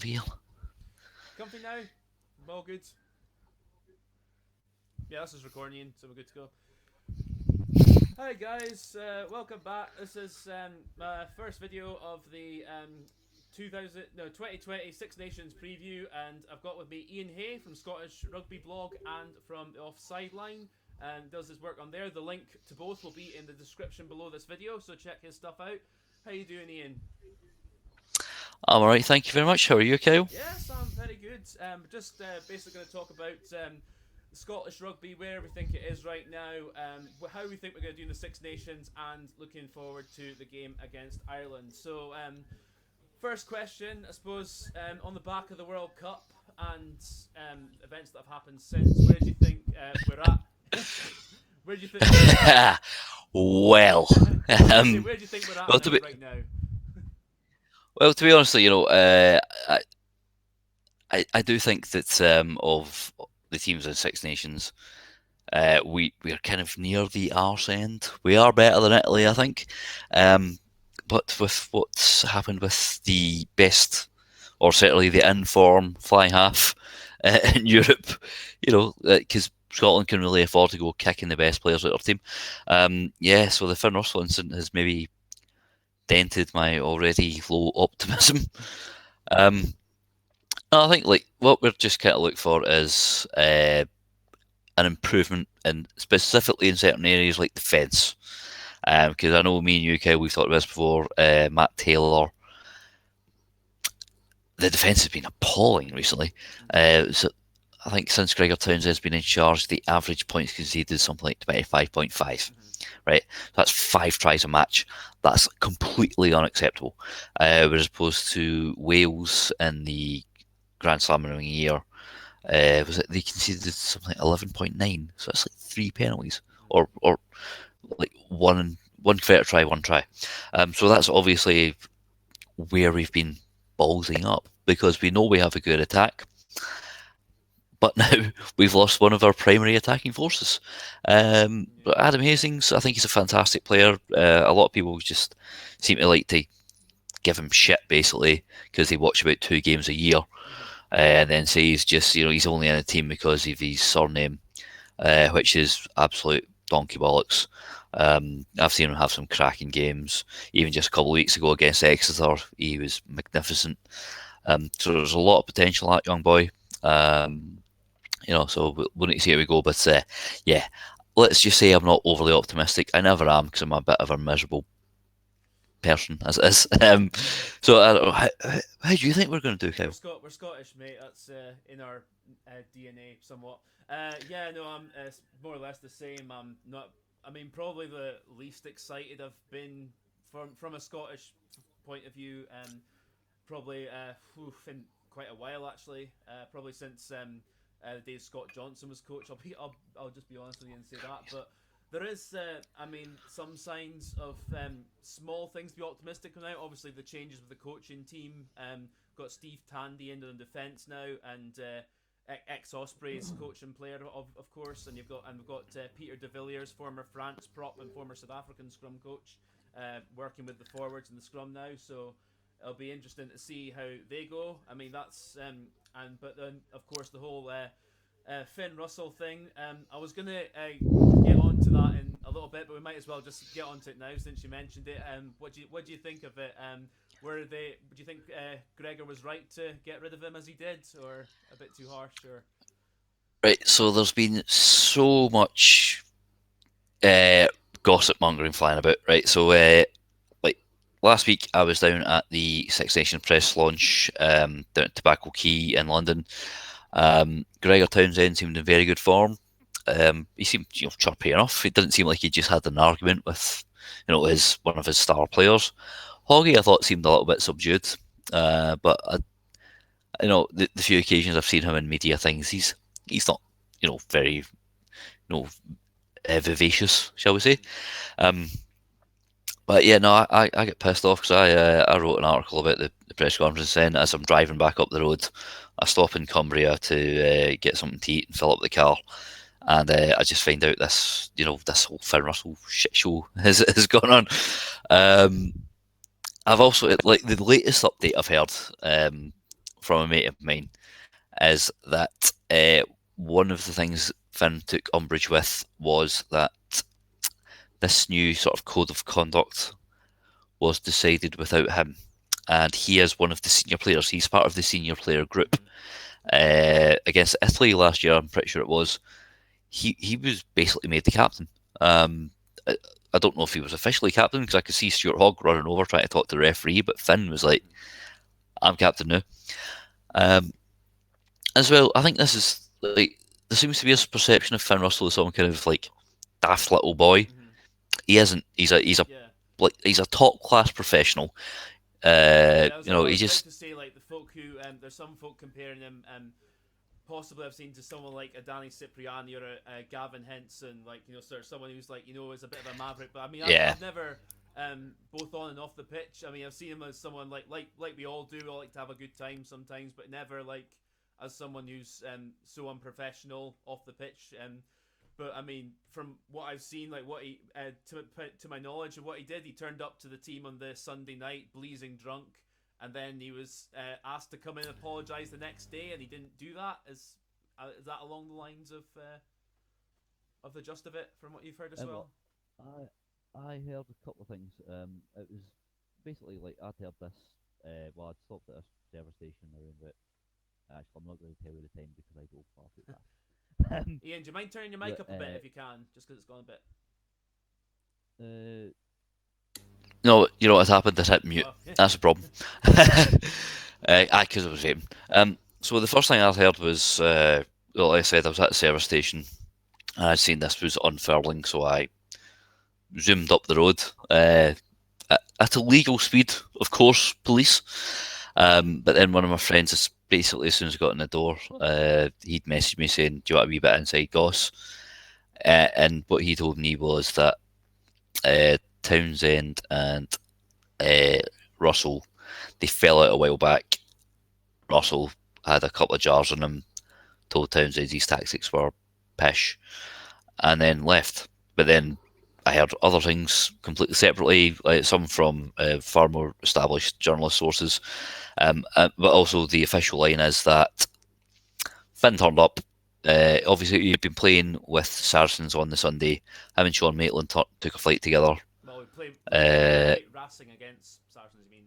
here. Comfy now? All good? Yeah, this is recording, Ian, so we're good to go. Hi guys, welcome back. This is my first video of the 2020 Six Nations preview, and I've got with me Iain Hay from Scottish Rugby Blog and from the Offside Line, and does his work on there. The link to both will be in the description below this video, so check his stuff out. How you doing, Ian? I'm alright, thank you very much. How are you, Kyle? Yes, I'm very good. Just basically going to talk about Scottish rugby, where we think it is right now, how we think we're going to do in the Six Nations, and looking forward to the game against Ireland. So, first question, I suppose, on the back of the World Cup and events that have happened since, where do you think we're at? Where do you think? Well, Where do you think we're at well, now, right now? to be honest, I do think that of the teams in Six Nations, we are kind of near the arse end. We are better than Italy, I think, but with what's happened with the best, or certainly the in-form flying half in Europe, because Scotland can really afford to go kicking the best players out of their team. So the Finn Russell incident has maybe dented my already low optimism. I think what we're just kind of looking for is an improvement, and specifically in certain areas like defence. Because I know me and you, Kyle, we've talked about this before. Matt Taylor, the defence has been appalling recently. So I think since Gregor Townsend's been in charge, the average points conceded is something like 25.5. Right, so that's 5 tries a match. That's completely unacceptable. Whereas opposed to Wales in the Grand Slam winning year, was it they conceded something like 11.9? So that's like 3 penalties, or like one converted try, 1 try. So that's obviously where we've been ballsing up, because we know we have a good attack, but now we've lost one of our primary attacking forces. But Adam Hastings, I think he's a fantastic player. A lot of people just seem to like to give him shit, basically, because they watch about 2 games a year, and then say he's just, he's only in a team because of his surname, which is absolute donkey bollocks. I've seen him have some cracking games. Even just a couple of weeks ago against Exeter, he was magnificent. So there's a lot of potential in that young boy. So we'll need to see how we go. But yeah, let's just say I'm not overly optimistic. I never am, because I'm a bit of a miserable person as it is. So I don't know, how do you think we're going to do, Kyle? We're Scottish, mate. That's in our DNA somewhat. No, I'm more or less the same. I'm not. I mean, probably the least excited I've been from a Scottish point of view. Probably in quite a while, actually. Probably since the days Scott Johnson was coach. I'll just be honest with you and say that. But there is, some signs of small things to be optimistic about. Obviously, the changes with the coaching team. Got Steve Tandy into the defence now, and ex Ospreys coaching player, of course, and we've got Peter de Villiers, former France prop and former South African scrum coach, working with the forwards in the scrum now. So it'll be interesting to see how they go. I mean, that's but then of course the whole Finn Russell thing. I was gonna get onto that in a little bit, but we might as well just get onto it now since you mentioned it. What do you think of it? Do you think Gregor was right to get rid of him as he did, or a bit too harsh? Or Right, so there's been so much gossip mongering flying about, right? So, like last week, I was down at the Six Nations press launch down at Tobacco Key in London. Gregor Townsend seemed in very good form. He seemed, chirpy enough. It didn't seem like he just had an argument with, one of his star players. Hoggy, I thought, seemed a little bit subdued, but the few occasions I've seen him in media things, he's not, very, vivacious, shall we say. But yeah, no, I get pissed off because I wrote an article about the press conference, saying as I'm driving back up the road, I stop in Cumbria to get something to eat and fill up the car, and I just find out this, this whole Finn Russell shit show has gone on. I've also, like, the latest update I've heard from a mate of mine is that one of the things Finn took umbrage with was that this new sort of code of conduct was decided without him. And he is one of the senior players. He's part of the senior player group. Against Italy last year, I'm pretty sure it was, he was basically made the captain. I, I don't know if he was officially captain because I could see Stuart Hogg running over trying to talk to the referee, but Finn was like, I'm captain now. Um, as well, I think this is like, there seems to be this perception of Finn Russell as some kind of like daft little boy. He isn't. Yeah. He's a top class professional. Yeah, He I was about just to say like the folk who there's some folk comparing him possibly I've seen to someone like a Danny Cipriani or a Gavin Henson, like sort of someone who's like is a bit of a maverick. But I mean, yeah I've never both on and off the pitch. I mean, I've seen him as someone like we all do. We all like to have a good time sometimes, but never like as someone who's so unprofessional off the pitch. But I mean, from what I've seen, like what he to my knowledge of what he did, he turned up to the team on the Sunday night, blazing drunk, and then he was asked to come in and apologise the next day, and he didn't do that. Is that along the lines of the gist of it, from what you've heard as Well, well? I heard a couple of things. It was basically like I'd heard this. Well, I'd stopped at a service station around it. Actually, I'm not going to tell you the time because I go far too fast. Ian, do you mind turning your mic But up a bit if you can, just because it's gone a bit? uh, no, you know what happened? This hit mute. Oh, That's the problem. Because I was vaping. So the first thing I heard was, well, like I said, I was at the service station and I'd seen this was unfurling, so I zoomed up the road at a legal speed, of course, police. But then one of my friends, basically as soon as I got in the door, he'd messaged me saying, "Do you want a wee bit inside goss?" And what he told me was that Townsend and uh, Russell, they fell out a while back. Russell had a couple of jars on him, told Townsend his tactics were pish, and then left. But then I heard other things completely separately, like some from far more established journalist sources. But also the official line is that Finn turned up. Obviously, he'd been playing with Saracens on the Sunday. Him and Sean Maitland took a flight together. Well, we played Uh, Racing against Saracens. You mean?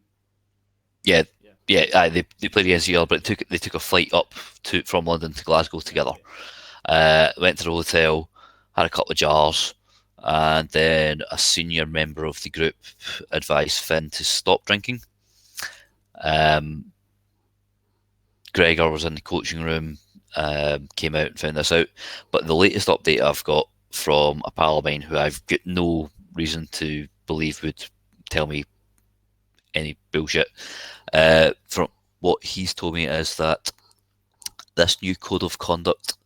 yeah, Yeah. they played against each other, but they took a flight up from London to Glasgow together. Okay. Went to the hotel, had a couple of jars, and then a senior member of the group advised Finn to stop drinking. Gregor was in the coaching room, came out and found this out. But the latest update I've got from a pal of mine who I've got no reason to believe would tell me any bullshit, from what he's told me is that this new code of conduct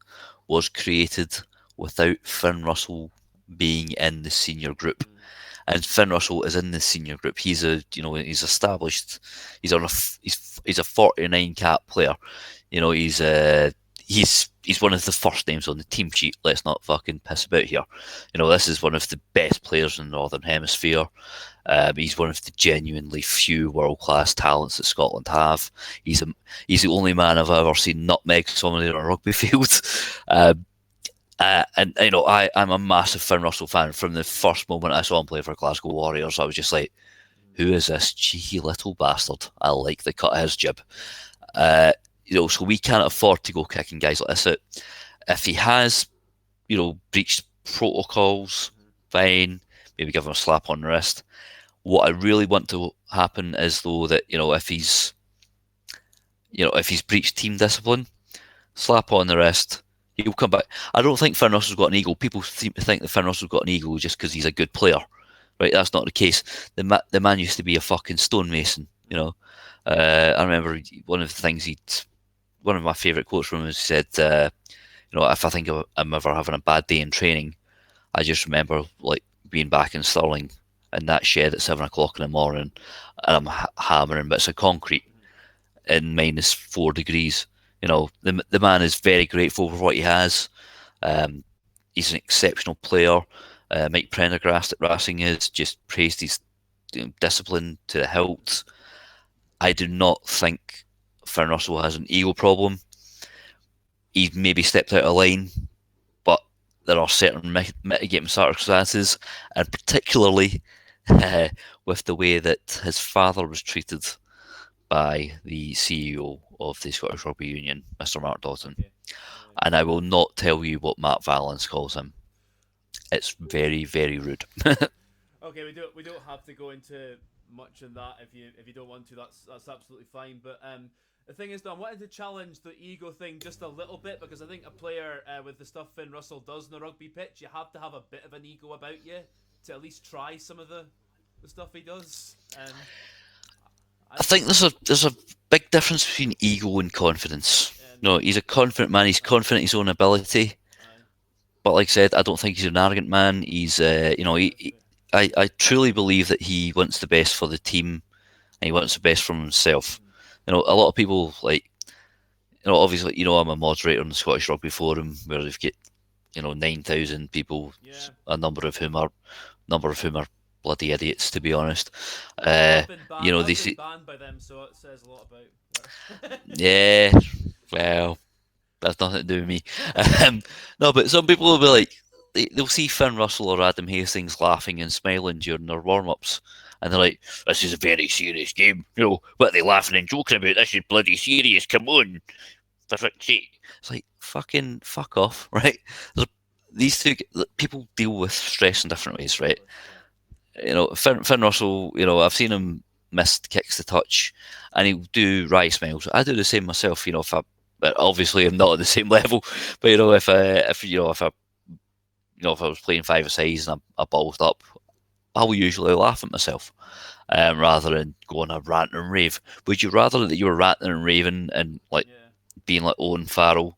was created without Finn Russell being in the senior group. And Finn Russell is in the senior group. He's he's established. He's on a he's a 49 cap player. He's one of the first names on the team sheet. Let's not fucking piss about here. This is one of the best players in the Northern Hemisphere. He's one of the genuinely few world class talents that Scotland have. He's the only man I've ever seen nutmeg somebody on a rugby field. And I'm a massive Finn Russell fan. From the first moment I saw him play for Glasgow Warriors, I was just like, "Who is this cheeky little bastard?" I like the cut of his jib. So we can't afford to go kicking guys like this out. If he has, breached protocols, fine. Maybe give him a slap on the wrist. What I really want to happen is though that if he's breached team discipline, slap on the wrist. He'll come back. I don't think Finn Russell's got an ego. People seem to think that Finn Russell's got an ego just because he's a good player, right? That's not the case. The man used to be a fucking stonemason. I remember one of my favourite quotes from him was he said, if I think I'm ever having a bad day in training, I just remember like being back in Stirling in that shed at 7 o'clock in the morning, and I'm hammering bits of concrete in -4 degrees. The man is very grateful for what he has. He's an exceptional player. Mike Prendergast at Racing has just praised his discipline to the hilt. I do not think Finn Russell has an ego problem. He's maybe stepped out of line, but there are certain mitigating circumstances, and particularly with the way that his father was treated by the CEO of the Scottish Rugby Union, Mr. Mark Dawson. Okay. And I will not tell you what Matt Valance calls him. It's very, very rude. Okay, we don't have to go into much in that if you don't want to. That's absolutely fine. But the thing is, though, I wanted to challenge the ego thing just a little bit because I think a player with the stuff Finn Russell does in the rugby pitch, you have to have a bit of an ego about you to at least try some of the stuff he does. I think there's a big difference between ego and confidence. No, he's a confident man. He's confident in his own ability. Aye. But like I said, I don't think he's an arrogant man. He's, I truly believe that he wants the best for the team and he wants the best from himself. You know, a lot of people like, obviously, I'm a moderator on the Scottish Rugby Forum where they've got, 9,000 people, Yeah. a number of whom are bloody idiots, to be honest. I've been banned. They I've been see, banned by them, so it says a lot about. yeah, well, that's nothing to do with me. No, but some people will be like, they'll see Finn Russell or Adam Hastings laughing and smiling during their warm-ups, and they're like, "This is a very serious game. What are they laughing and joking about? This is bloody serious. Come on, for fuck's sake." It's like, fucking fuck off, right? These two people deal with stress in different ways, right? Finn Russell, I've seen him miss kicks to touch, and he'll do wry smiles. I do the same myself. If I obviously I'm not at the same level, but if I was playing five-a-sides and I ballsed up, I will usually laugh at myself rather than go on a rant and rave. Would you rather that you were ranting and raving and like Yeah. being like Owen Farrell,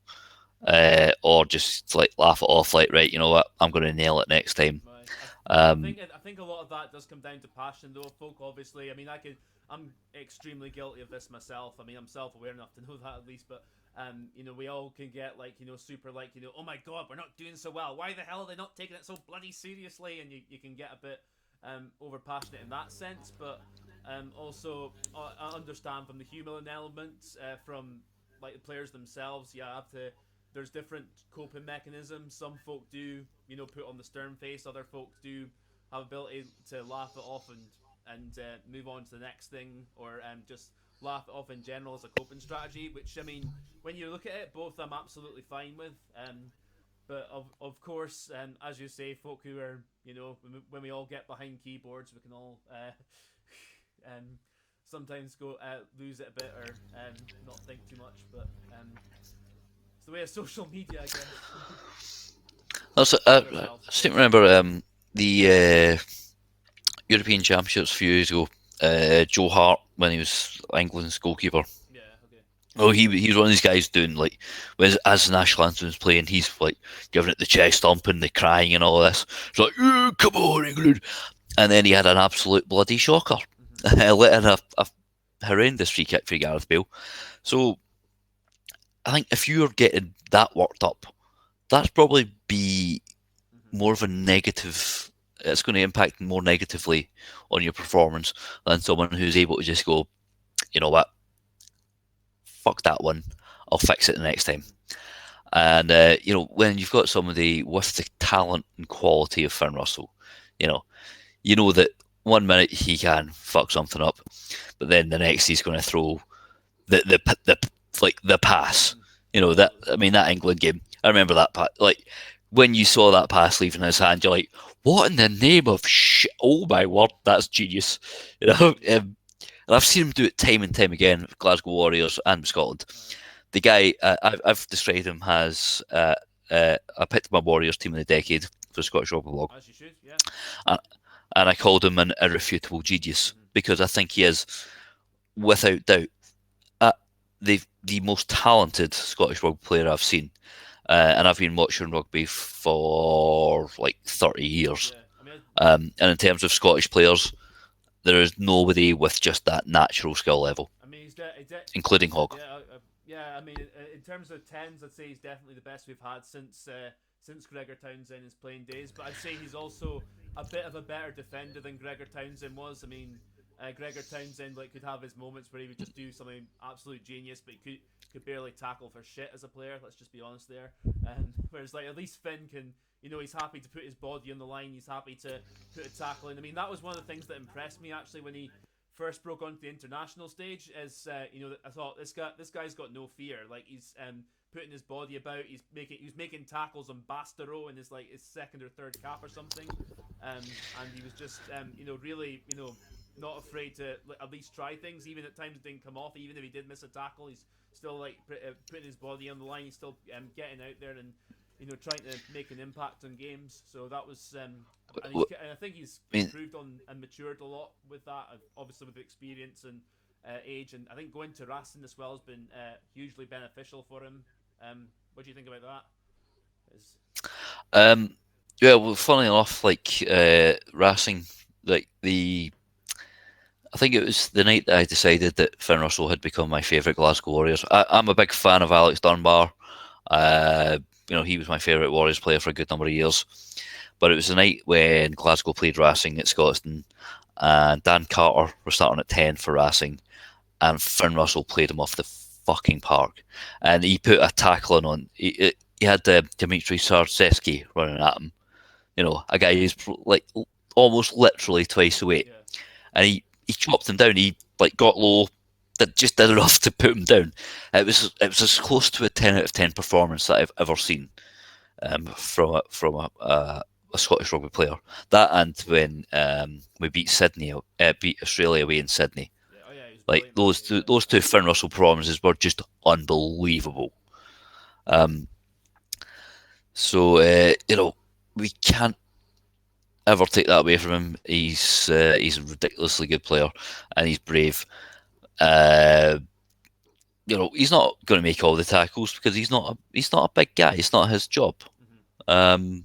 or just like laugh it off, like, right, you know what, I'm going to nail it next time? Right. I Um, think a lot of that does come down to passion, though. Folk, obviously. I mean, I'm extremely guilty of this myself. I mean, I'm self-aware enough to know that at least. But we all can get like, super like, oh my god, we're not doing so well. Why the hell are they not taking it so bloody seriously? And you can get a bit over passionate in that sense. But also, I understand from the humour element, from like the players themselves. Yeah, I have to. There's different coping mechanisms. Some folk do, put on the stern face. Other folk do have ability to laugh it off and move on to the next thing, or just laugh it off in general as a coping strategy. Which, I mean, when you look at it, both I'm absolutely fine with. But of course, as you say, folk who are, when we all get behind keyboards, we can all sometimes go lose it a bit, or not think too much. But it's the way of social media, I guess. I seem to remember the European Championships a few years ago. Joe Hart, when he was England's goalkeeper. Yeah. Okay. Oh, he's one of these guys doing like, as the national anthem is playing, he's like giving it the chest thumping, the crying, and all this. It's like, come on, England! And then he had an absolute bloody shocker, letting a horrendous free kick for Gareth Bale. So I think if you're getting that worked up, that's probably be more of a negative. It's going to impact more negatively on your performance than someone who's able to just go, you know what, fuck that one, I'll fix it the next time. And when you've got somebody with the talent and quality of Finn Russell, you know that 1 minute he can fuck something up, but then the next he's going to throw the pass. That England game. I remember that part. Like when you saw that pass leaving his hand, you're like, what in the name of shit? Oh my word, that's genius. And I've seen him do it time and time again with Glasgow Warriors and with Scotland. The guy, I've described him as I picked my Warriors team of the decade for Scottish Rugby Blog. As you should, yeah. And I called him an irrefutable genius because I think he is, without doubt, the most talented Scottish rugby player I've seen. And I've been watching rugby for like 30 years. Yeah. I mean, and in terms of Scottish players, there is nobody with just that natural skill level, including Hogg. Yeah. I mean, in terms of tens, I'd say he's definitely the best we've had since Gregor Townsend in his playing days. But I'd say he's also a bit of a better defender than Gregor Townsend was. I mean, Gregor Townsend like could have his moments where he would just do something absolute genius, but he could barely tackle for shit as a player. Let's just be honest there. Whereas like at least Finn can, he's happy to put his body on the line. He's happy to put a tackle in. I mean, that was one of the things that impressed me actually when he first broke onto the international stage. Is I thought this guy's got no fear. Like he's putting his body about. He was making tackles on Bastero in his second or third cap or something. And he was just really not afraid to at least try things, even at times it didn't come off. Even if he did miss a tackle, he's still putting his body on the line. He's still getting out there and trying to make an impact on games. So that was and I think he's improved on and matured a lot with that, obviously with experience and age. And I think going to Racing as well has been hugely beneficial for him. What do you think about that? Yeah, well, funnily enough, Racing, I think it was the night that I decided that Finn Russell had become my favourite Glasgow Warriors. I'm a big fan of Alex Dunbar. He was my favourite Warriors player for a good number of years. But it was the night when Glasgow played Racing at Scotstoun, and Dan Carter was starting at 10 for Racing, and Finn Russell played him off the fucking park. And he put a tackle on. He had Dimitri Sarzeski running at him. A guy who's almost literally twice the weight. Yeah. And he chopped him down. He got low, just did enough to put him down. It was as close to a 10 out of 10 performance that I've ever seen from a Scottish rugby player. That and when we beat Australia away in Sydney. Those two Finn Russell performances were just unbelievable. So we can't ever take that away from him. He's a ridiculously good player, and he's brave. He's not going to make all the tackles because he's not a big guy. It's not his job. You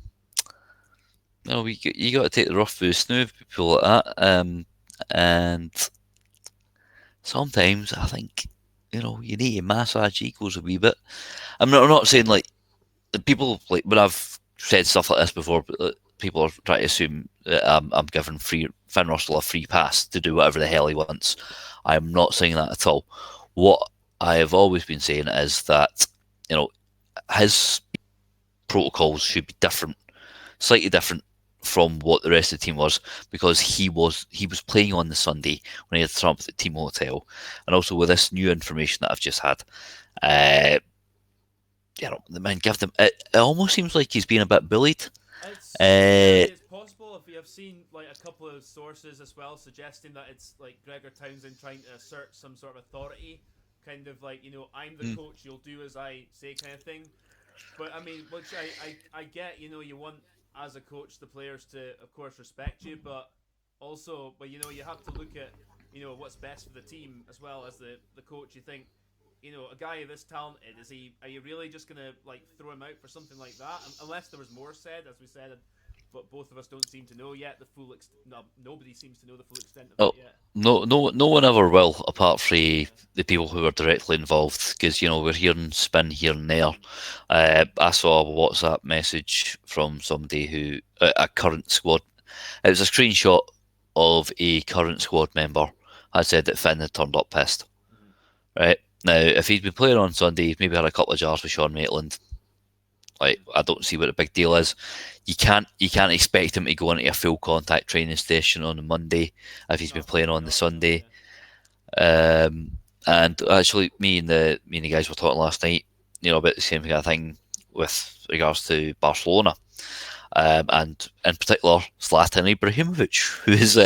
got to take the rough with the smooth, people like that. And sometimes I think you need to massage egos a wee bit. I'm not saying people when I've said stuff like this before. People are trying to assume that I'm giving Finn Russell a free pass to do whatever the hell he wants. I am not saying that at all. What I have always been saying is that his protocols should be different, slightly different from what the rest of the team was, because he was playing on the Sunday when he had to turn up at the team hotel, and also with this new information that I've just had. The man give them. It almost seems like he's being a bit bullied. It's possible. If you have seen a couple of sources as well suggesting that it's Gregor Townsend trying to assert some sort of authority, kind of I'm the coach, you'll do as I say, kind of thing. But I mean, which I get. You want as a coach the players to, of course, respect you, but also, you have to look at what's best for the team as well as the coach. You think. A guy this talented, are you really just gonna throw him out for something like that? Unless there was more said, as we said, but both of us don't seem to know yet the full nobody seems to know the full extent of it yet. No one ever will, apart from the people who are directly involved, because we're hearing spin here and there. I saw a WhatsApp message from somebody who a current squad. It was a screenshot of a current squad member had said that Finn had turned up pissed. Right. Now, if he's been playing on Sunday, he's maybe had a couple of jars with Sean Maitland. I don't see what the big deal is. You can't expect him to go into a full contact training station on a Monday if he's been playing on the Sunday. And actually, me and the guys were talking last night, about the same kind of thing with regards to Barcelona. And in particular, Zlatan Ibrahimovic, who is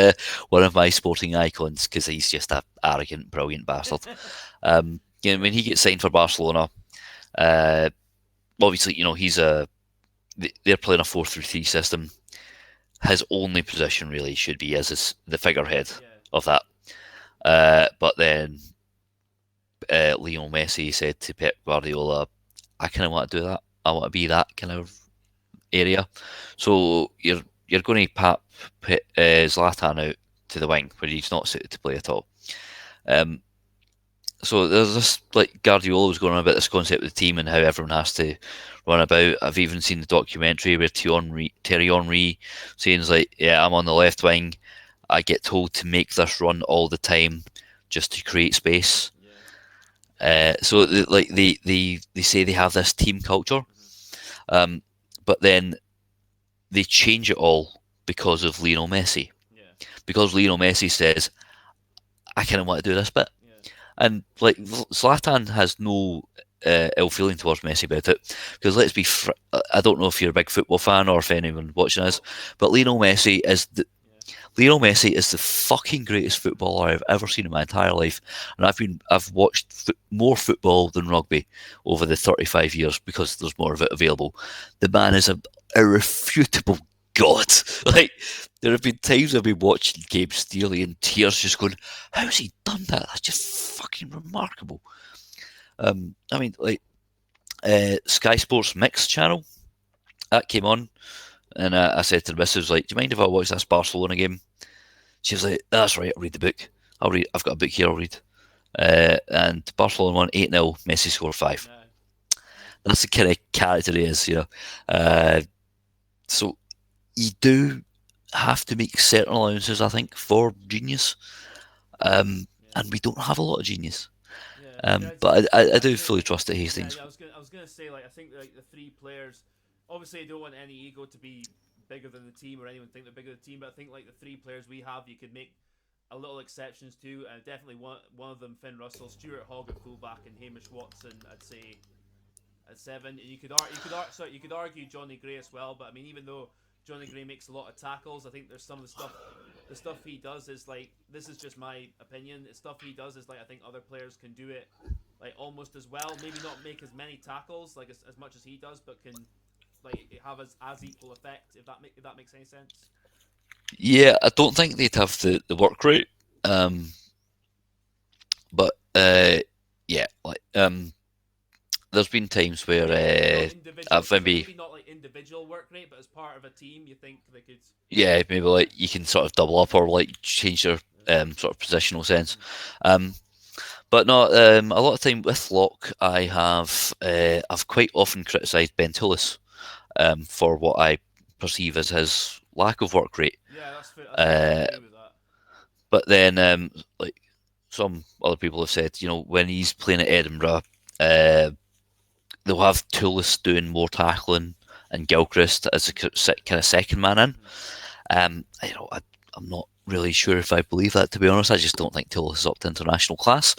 one of my sporting icons, because he's just an arrogant, brilliant bastard. When he gets signed for Barcelona, obviously, they're playing a 4-3-3 system. His only position really should be as the figurehead of that. But then Lionel Messi said to Pep Guardiola, I kind of want to do that. I want to be that kind of area. So you're going to put Zlatan out to the wing where he's not suited to play at all. So there's this Guardiola was going on about this concept of the team and how everyone has to run about. I've even seen the documentary where Thierry Henry saying I'm on the left wing, I get told to make this run all the time just to create space. Yeah. So they say they have this team culture, um, but then they change it all because of Lionel Messi. Yeah. Because Lionel Messi says, "I kind of want to do this bit," Yeah. and like Zlatan has no ill feeling towards Messi about it. Because let's be, I don't know if you're a big football fan or if anyone watching us, but Yeah. Lionel Messi is the fucking greatest footballer I've ever seen in my entire life, and I've watched more football than rugby over the 35 years because there's more of it available. The man is a irrefutable god. Like there have been times I've been watching games nearly in tears, just going, "How's he done that? That's just fucking remarkable." I mean, like Sky Sports Mix channel that came on, and I said to the missus, "Like, do you mind if I watch this Barcelona game?" She was like, "That's right, I'll read the book. I'll read. I've got a book here. I'll read." And Barcelona won 8-0. Messi scored 5. Yeah. That's the kind of character he is, you know. Uh, so you do have to make certain allowances, I think, for genius. Yeah. And we don't have a lot of genius. Yeah. But I I do think. fully trust that Yeah. Hastings. Yeah. I was gonna say like I think like the three players. Obviously, I don't want any ego to be bigger than the team or anyone think they're bigger than the team. But I think like the three players we have, you could make a little exceptions to, and definitely one of them, Finn Russell, Stuart Hogg at fullback, and Hamish Watson, I'd say at 7. And you could argue Johnny Gray as well. But I mean, even though Johnny Gray makes a lot of tackles, I think there's some of the stuff he does is like this is just my opinion. The stuff he does is like I think other players can do it like almost as well. Maybe not make as many tackles like as much as he does, but can like have as equal effect if that makes any sense. Yeah, I don't think they'd have the work rate. Um, but yeah, like there's been times where Maybe not individual, I've maybe maybe not like individual work rate, but as part of a team, you think they could. yeah, maybe like you can sort of double up or like change your sort of positional sense. Um, but no, a lot of time with Locke, I've quite often criticised Ben Tullis for what I perceive as his lack of work rate. Yeah, that's fair. That's fair. I Uh, agree with that. but then like some other people have said, you know, when he's playing at Edinburgh, uh, they'll have Tullis doing more tackling and Gilchrist as a kind of second man in. You know, I'm not really sure if I believe that, to be honest. I just don't think Tullis is up to international class.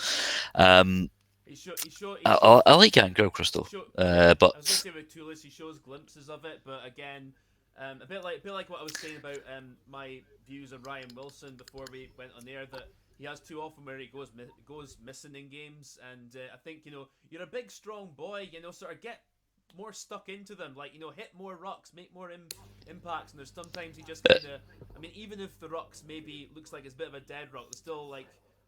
Um, He shows. I like Jan Gilchrist though, Yeah, but I was gonna say with Toulouse, he shows glimpses of it, but again, a bit like what I was saying about my views on Ryan Wilson before we went on air. That he has too often where he goes missing in games, and I think you're a big strong boy, sort of get more stuck into them, like hit more rucks, make more impacts, and there's sometimes he just kind of, I mean, even if the rucks maybe looks like it's a bit of a dead ruck, there's still like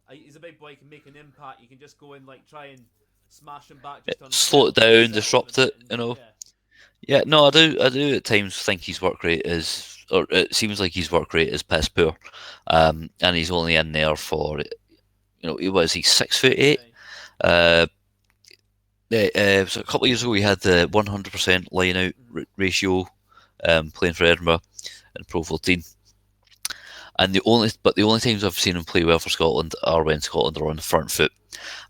he's a big boy, he can make an impact. You can just go and like try and smash him back, just slow it down, unsettle him a disrupt it. bit, and You know, yeah, yeah. No, I do at times think his work rate is, or it seems like his work rate is piss poor, and he's only in there for, what is he, 6'8"? aye, Uh, so a couple of years ago, we had the 100% line out ratio playing for Edinburgh in Pro 14. And the only times I've seen him play well for Scotland are when Scotland are on the front foot.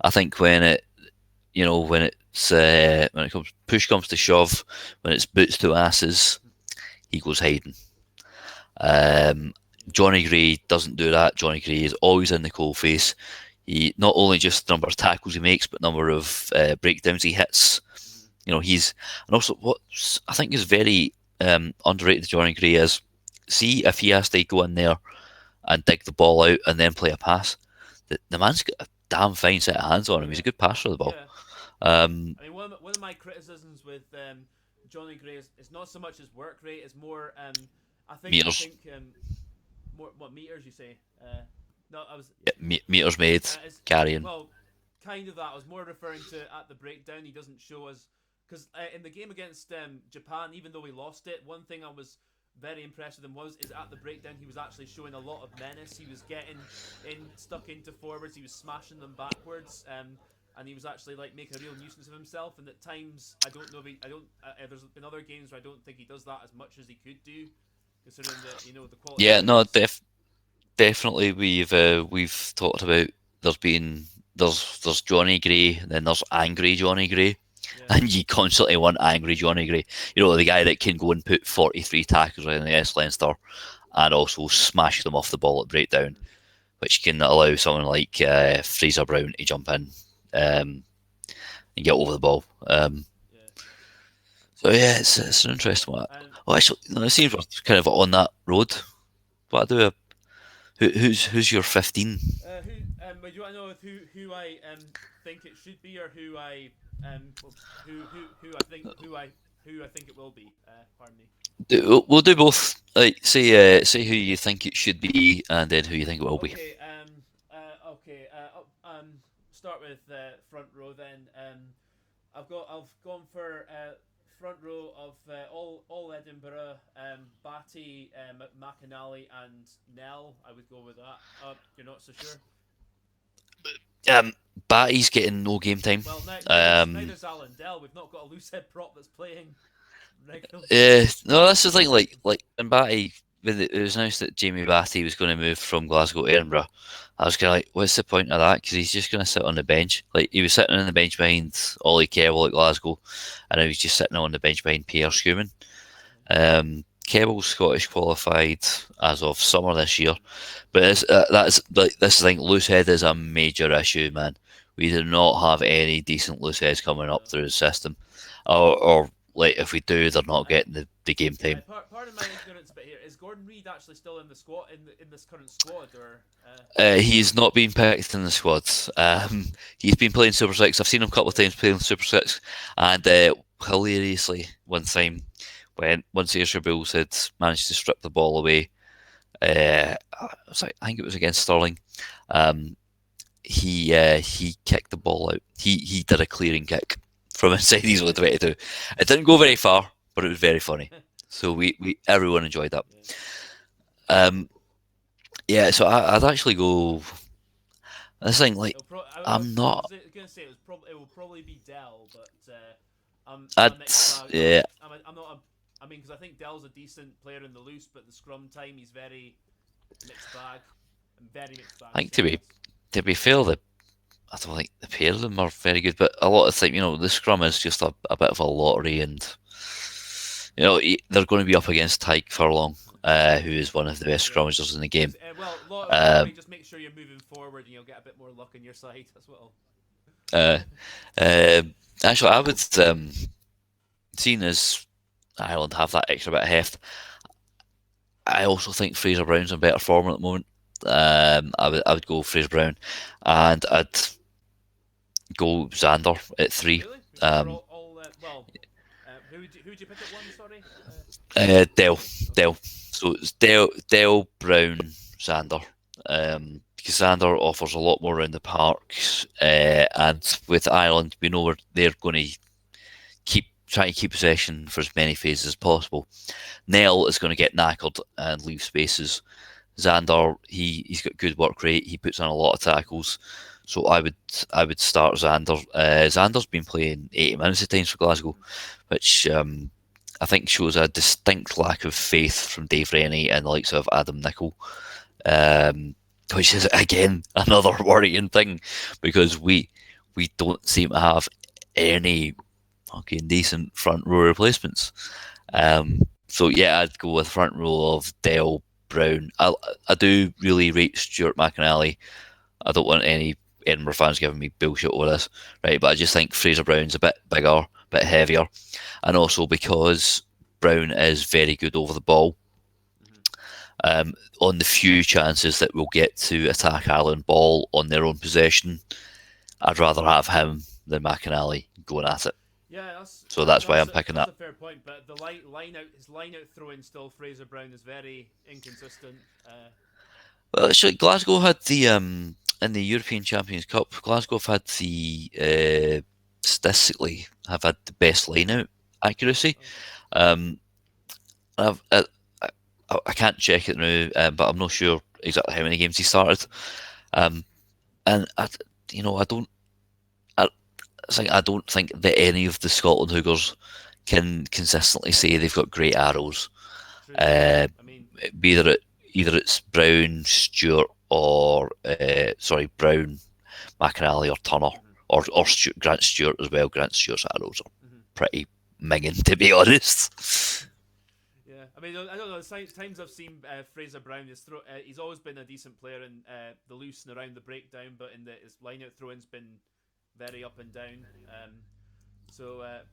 I think when it comes push comes to shove, when it's boots to asses, he goes hiding. Johnny Gray doesn't do that. Johnny Gray is always in the coalface. He not only just the number of tackles he makes, but number of breakdowns he hits. He's, and also what I think is very underrated to Johnny Gray is, see if he has to go in there and dig the ball out and then play a pass. The man's got a damn fine set of hands on him. He's a good passer of the ball. yeah. Um, I mean, one of my criticisms with Johnny Gray is not so much his work rate, it's more I meters, think more what meters you say. No, I was yeah, meters made, it's, carrying. well, kind of that. I was more referring to at the breakdown. He doesn't show us because in the game against Japan, even though we lost it, one thing I was very impressed with him is at the breakdown he was actually showing a lot of menace. He was getting stuck into forwards. He was smashing them backwards. And he was actually like making a real nuisance of himself. And at times, I don't know if I don't. There's been other games where I don't think he does that as much as he could do, considering the quality Yeah, of no, players. definitely we've talked about there's Johnny Gray, and then there's angry Johnny Gray, Yeah. and you constantly want angry Johnny Gray. You know, the guy that can go and put 43 tackles in the S Leinster and also smash them off the ball at breakdown, which can allow someone like Fraser Brown to jump in and get over the ball. Yeah. So yeah, it's an interesting one. And Well, actually, no, it seems we're kind of on that road. But I do. Who's your 15? but you want to know who I think it should be, or who I who I think who I think it will be? Pardon me. We'll do both. Like, say who you think it should be, and then who you think it will be. Okay. Okay. Start with front row then. I've gone for front row of all Edinburgh, Batty, McAnally, and Nell. I would go with that. You're not so sure? Batty's getting no game time. Well, neither's Alan Dell. We've not got a loose head prop that's playing regularly. No, that's the thing. Like when Batty, when it was announced that Jamie Batty was going to move from Glasgow to Edinburgh, I was kind of like, what's the point of that? Because he's just going to sit on the bench. Like he was sitting on the bench behind Ollie Kebble at Glasgow, and now he's just sitting on the bench behind Pierre Schumann. Kebble's Scottish qualified as of summer this year, but that's like this thing. Loose head is a major issue, man. We do not have any decent loose heads coming up through the system, or like if we do, they're not getting the game time. Pardon my ignorance, but here is Gordon Reid actually still in the squad in this current squad, or? He's not been picked in the squads. He's been playing Super Six. I've seen him a couple of times playing Super Six, and hilariously, one time when once Ayrshire Bulls had managed to strip the ball away, I think it was against Stirling. He kicked the ball out. He did a clearing kick from inside his own 22. It didn't go very far, but it was very funny. So we everyone enjoyed that. Yeah, so I'd actually go. This thing, like, I'm not. I was gonna say it will probably be Dell, but I'm I'd, yeah. I'm not. I mean, because I think Dell's a decent player in the loose, but the scrum time he's very mixed bag. Very mixed bag. I think to be fair, I don't think the pair of them are very good, but a lot of the time, you know, the scrum is just a bit of a lottery, and you know they're going to be up against Tyke Furlong, who is one of the best scrummagers in the game. Well, lottery, just make sure you're moving forward, and you'll get a bit more luck on your side as well. Actually, I would, seeing as Ireland have that extra bit of heft, I also think Fraser Brown's in better form at the moment. I would go Fraser Brown, and I'd go Xander at 3. Really? Who would you pick at 1? Sorry. Dell. So it's Dell, Brown, Xander. Because Xander offers a lot more around the parks, and with Ireland, we know they're going to try to keep possession for as many phases as possible. Nell is going to get knackered and leave spaces. Xander, he's got good work rate. He puts on a lot of tackles, so I would start Xander. Xander's been playing 80 minutes at times for Glasgow, which I think shows a distinct lack of faith from Dave Rennie and the likes of Adam Nichol, which is again another worrying thing because we don't seem to have any fucking decent front row replacements. So yeah, I'd go with front row of Dell, Brown. I do really rate Stuart McAnally. I don't want any Edinburgh fans giving me bullshit over this, right? But I just think Fraser Brown's a bit bigger, a bit heavier, and also because Brown is very good over the ball. On the few chances that we'll get to attack Ireland ball on their own possession, I'd rather have him than McAnally going at it. Yeah, that's why I'm picking that. That's a fair point, but his line out throwing still, Fraser Brown is very inconsistent. Well, actually, Glasgow had the in the European Champions Cup. Glasgow have had the statistically have had the best line out accuracy. I can't check it now, but I'm not sure exactly how many games he started. And I don't think that any of the Scotland hookers can consistently say they've got great arrows. Be that either it's Brown, Stewart, or Brown, McInally, or Turner, or Grant Stewart as well. Grant Stewart's arrows are pretty minging, to be honest. Yeah, I mean, I don't know. The times I've seen Fraser Brown, he's always been a decent player in the loose and around the breakdown, but his line-out throw-in's been very up and down.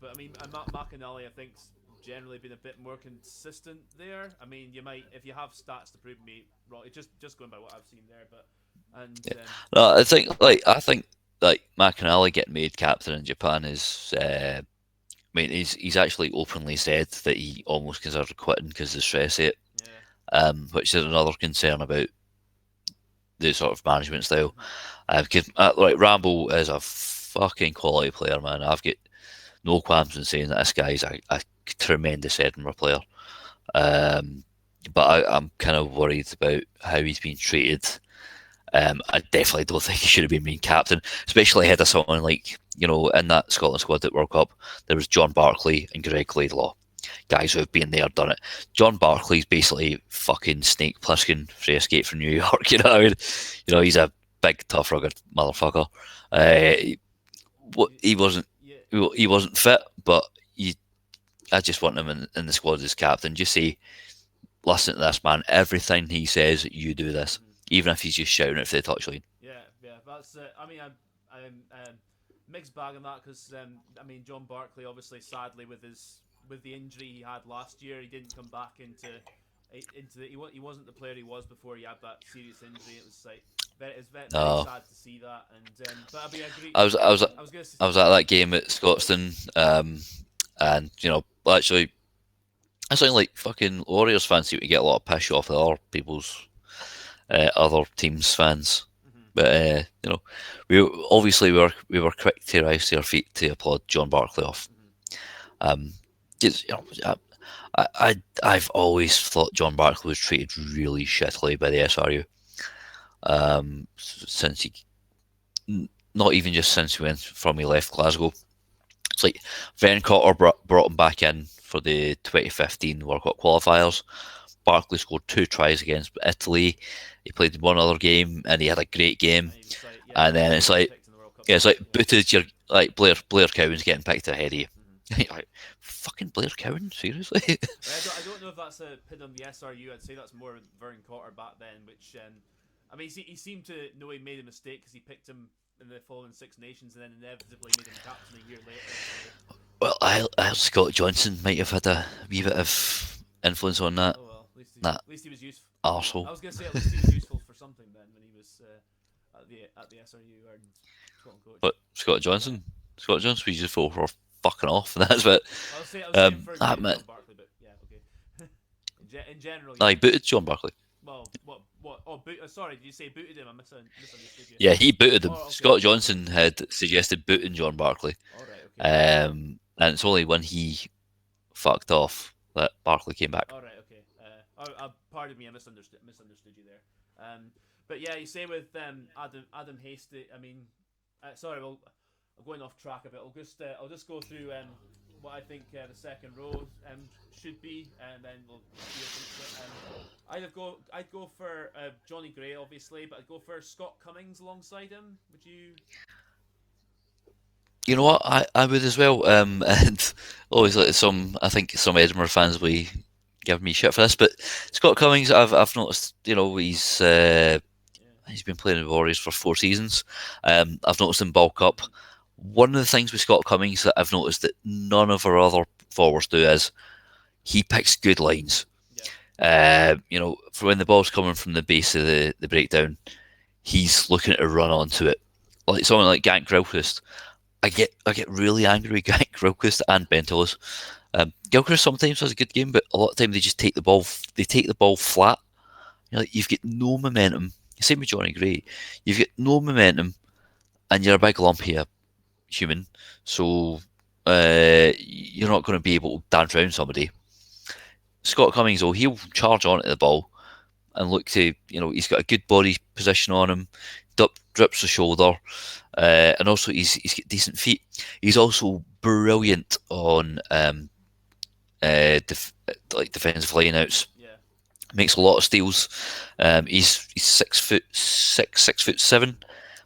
But I mean, McInally, I think's generally been a bit more consistent there. I mean, you might, if you have stats to prove me wrong, it's just going by what I've seen there. But no, I think McInally getting made captain in Japan is. I mean, he's actually openly said that he almost considered quitting because of the stress of it, which is another concern about the sort of management style. Because Rambo is a fucking quality player, man. I've got no qualms in saying that this guy's a tremendous Edinburgh player. But I'm kind of worried about how he's been treated. I definitely don't think he should have been main captain, especially ahead of someone like, in that Scotland squad at World Cup, there was John Barclay and Greg Laidlaw, guys who have been there, done it. John Barclay's basically fucking Snake Plissken for Escape from New York, you know what I mean? He's a big, tough, rugged motherfucker. He wasn't fit, but I just want him in the squad as captain. Just say, listen to this, man. Everything he says, you do this. Even if he's just shouting it for the touchline. Yeah. That's. I mean, I'm mixed bag on that because I mean, John Barclay obviously, sadly, with the injury he had last year, he didn't come back into he wasn't the player he was before he had that serious injury. It was like very sad to see that. And but I agree. I was at that game at Scotstoun, and actually, I sound like fucking Warriors fans seem to get a lot of piss off of other people's. Other teams' fans, but we were quick to rise to our feet to applaud John Barclay off. I've always thought John Barclay was treated really shittily by the SRU. Since not even just since he left Glasgow. It's like Van Cotter brought him back in for the 2015 World Cup qualifiers. Barclay scored 2 tries against Italy. He played one other game and he had a great game. And then it's like booted your Blair Cowan's getting picked ahead of you. Like, fucking Blair Cowan, seriously? I don't know if that's a pin on the SRU. I'd say that's more Vern Cotter back then. Which I mean, he seemed to know he made a mistake because he picked him in the following Six Nations and then inevitably made him captain a year later. Well, I Scott Johnson might have had a wee bit of influence on that. Oh well, at least he was useful. Arsehole. I was going to say at least he was useful for something then when he was at the SRU and Scotland coach. But Scott Johnson was useful for fucking off, and that's what. I'll say for John Barclay, but yeah, okay. in general. Yeah. He booted John Barclay. Well, what? Oh, sorry, did you say booted him? I misunderstood you. Yeah, he booted him. Oh, okay. Scott Johnson had suggested booting John Barclay. All right, okay. And it's only when he fucked off that Barclay came back. All right, okay. Pardon me, I misunderstood you there. But yeah, you say with Adam Hasty. I mean, sorry, well, I'm going off track a bit. I'll just go through what I think the second row should be, and then we'll see. I'd go for Johnny Gray, obviously, but I'd go for Scott Cummings alongside him. Would you? You know what? I would as well. And always I think some Edinburgh fans will give me shit for this, but Scott Cummings, I've noticed. He's been playing in the Warriors for 4 seasons. I've noticed him bulk up. One of the things with Scott Cummings that I've noticed that none of our other forwards do is he picks good lines. Yeah. For when the ball's coming from the base of the breakdown, he's looking to run onto it. Like someone like Gant Gilchrist, I get really angry with Gant Gilchrist and Bentolis. Gilchrist sometimes has a good game, but a lot of the time they just take the ball. They take the ball flat. You've got no momentum. Same with Johnny Gray. You've got no momentum, and you're a big lumpy human, so you're not going to be able to dance around somebody. Scott Cummings, though, he'll charge onto the ball and look to, he's got a good body position on him, drips the shoulder, and also he's got decent feet. He's also brilliant on defensive lineouts. Yeah. makes a lot of steals. He's 6'6", 6'7",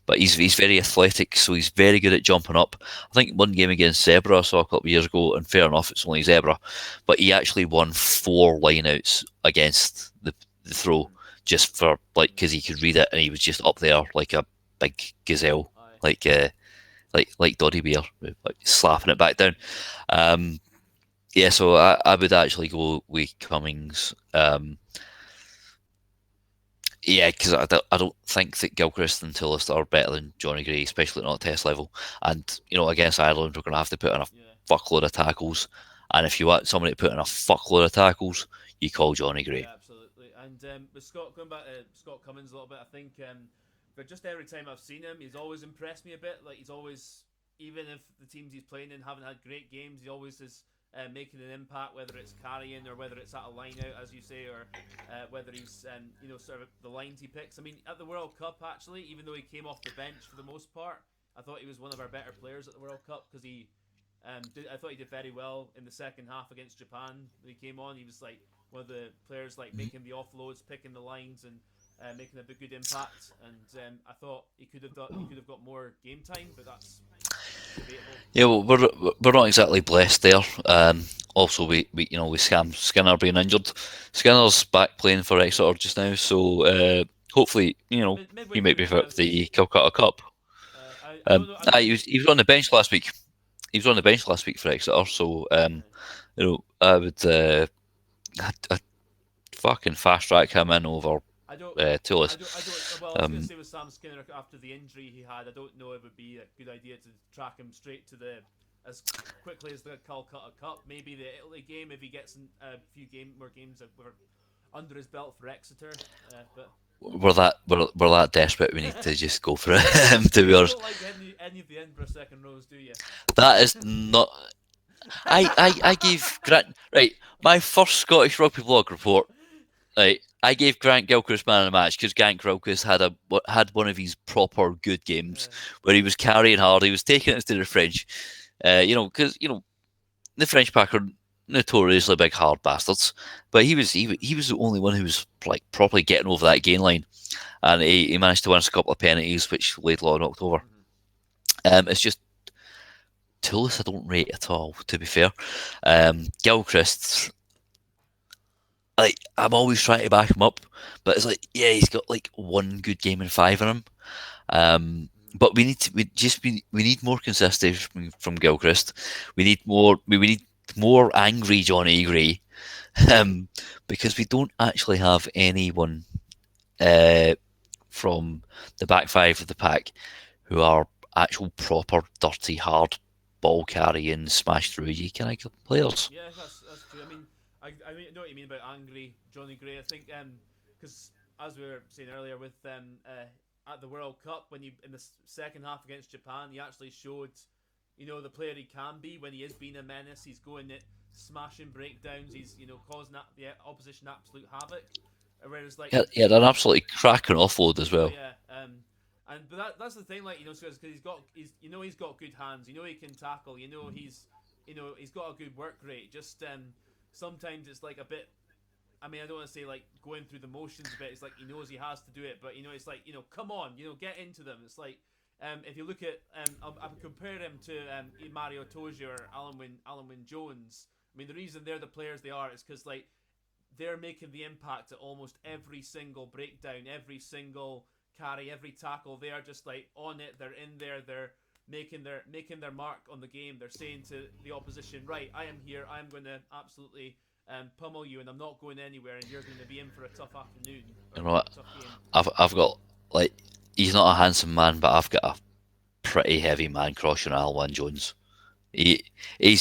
but he's very athletic, so he's very good at jumping up. I think one game against Zebra I saw a couple of years ago, and fair enough, it's only Zebra, but he actually won 4 lineouts against the throw just for like because he could read it and he was just up there like a big gazelle, Aye. like like Doddy Bear, like slapping it back down. Um, yeah, so I would actually go with Cummings. Yeah, because I don't think that Gilchrist and Tillis are better than Johnny Gray, especially not at test level. And, against Ireland, we're going to have to put in a Yeah. fuckload of tackles. And if you want somebody to put in a fuckload of tackles, you call Johnny Gray. Yeah, absolutely. And with Scott, going back to Scott Cummins a little bit, I think but just every time I've seen him, he's always impressed me a bit. Like he's always, even if the teams he's playing in haven't had great games, he always is making an impact, whether it's carrying or whether it's at a line out, as you say, or whether he's sort of the lines he picks. I mean, at the World Cup actually, even though he came off the bench for the most part, I thought he was one of our better players at the World Cup because I thought he did very well in the second half against Japan when he came on. He was like one of the players like making the offloads, picking the lines, and making a good impact. And I thought he could have got more game time, but that's debatable. Yeah, well, we're not exactly blessed there. Also, we Skinner being injured. Skinner's back playing for Exeter just now, so hopefully, Midway he might through be the fit for transition. the Calcutta Cup. I don't know. I don't. He was on the bench last week. He was on the bench last week for Exeter, so I would I'd fucking fast track him in over I don't. Toulouse. I don't. Well, I was going to Um, say with Sam Skinner after the injury he had, I don't know if it would be a good idea to track him straight to the as quickly as the Calcutta Cup. Maybe the Italy game if he gets a few more games under his belt for Exeter. But we're that desperate. We need to just go for it. To be you honest, don't like any of the Edinburgh second rows, do you? that is not. I gave Grant right my first Scottish rugby blog report. Right, I gave Grant Gilchrist man of the match because Grant Gilchrist had one of his proper good games where he was carrying hard. He was taking it to the French. Because the French pack are notoriously big hard bastards, but he was the only one who was like properly getting over that gain line, and he managed to win us a couple of penalties, which laid law in October. It's just Toulouse I don't rate at all, to be fair. Gilchrist, like I'm always trying to back him up, but it's like yeah, he's got like one good game in 5 in him. But we need more consistency from Gilchrist. We need more angry Johnny Gray, um, because we don't actually have anyone uh, from the back 5 of the pack who are actual proper dirty hard ball carrying smash through you kind of players. Yeah, that's true. I mean, I know what you mean about angry Johnny Gray. I think because as we were saying earlier with at the World Cup when you in the second half against Japan, he actually showed the player he can be when he is being a menace. He's going at smashing breakdowns. He's causing the opposition absolute havoc. Whereas like Yeah, they're absolutely cracking offload as oh well. yeah, but that's the thing, like because he's got good hands. He can tackle. He's got a good work rate. Just sometimes it's like a bit. I mean, I don't want to say like going through the motions a bit. It's like he knows he has to do it, but it's like come on, get into them. It's like if you look at I'll compare him to Mario Toji or Alan Wynne Jones. I mean, the reason they're the players they are is because like they're making the impact at almost every single breakdown, every single carry, every tackle. They are just like on it. They're in there. They're making their mark on the game. They're saying to the opposition, right, I am here. I am going to absolutely pummel you, and I'm not going anywhere. And you're going to be in for a tough afternoon or You know what? a tough game. I've got like he's not a handsome man, but I've got a pretty heavy man crush on Alwan Jones. He he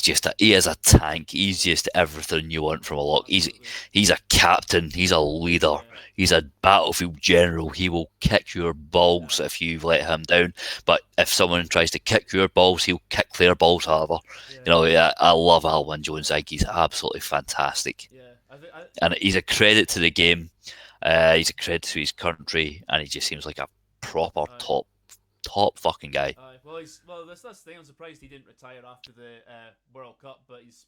is a tank. He's just everything you want from a lock. Absolutely. He's a captain. He's a leader. Yeah. He's a battlefield general. He will kick your balls if you've let him down. But if someone tries to kick your balls, he'll kick their balls harder. Yeah. Yeah, I love Alwyn Jones. I think he's absolutely fantastic, Yeah. and he's a credit to the game. He's a credit to his country, and he just seems like a proper top fucking guy. Well, that's the thing. I'm surprised he didn't retire after the World Cup, but he's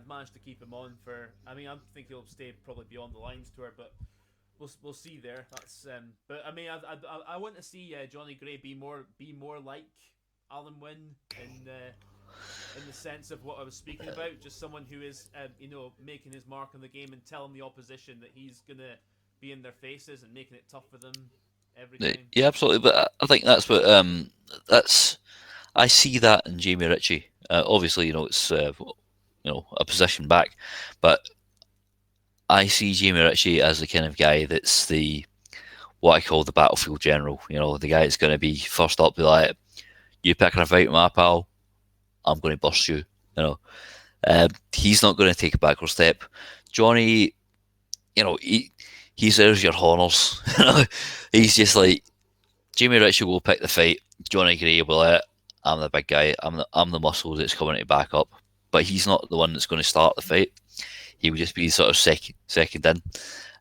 managed to keep him on for. I mean, I think he'll stay probably beyond the Lions tour, but we'll see there. That's but I mean, I want to see Johnny Gray be more like Alan Wynn in the sense of what I was speaking about. Just someone who is making his mark on the game and telling the opposition that he's gonna be in their faces and making it tough for them every time. Yeah, absolutely. But I think that's what that's I see that in Jamie Ritchie. Obviously, it's a position back, but I see Jamie Ritchie as the kind of guy that's the what I call the battlefield general. The guy that's going to be first up, be like, "You picking a fight with my pal, I'm going to bust you." He's not going to take a backward step. Johnny, he's there's your honors. He's just like Jamie Ritchie will pick the fight. Johnny Gray will let. I'm the big guy. I'm the muscle that's coming to back up. But he's not the one that's going to start the fight. He would just be sort of second in.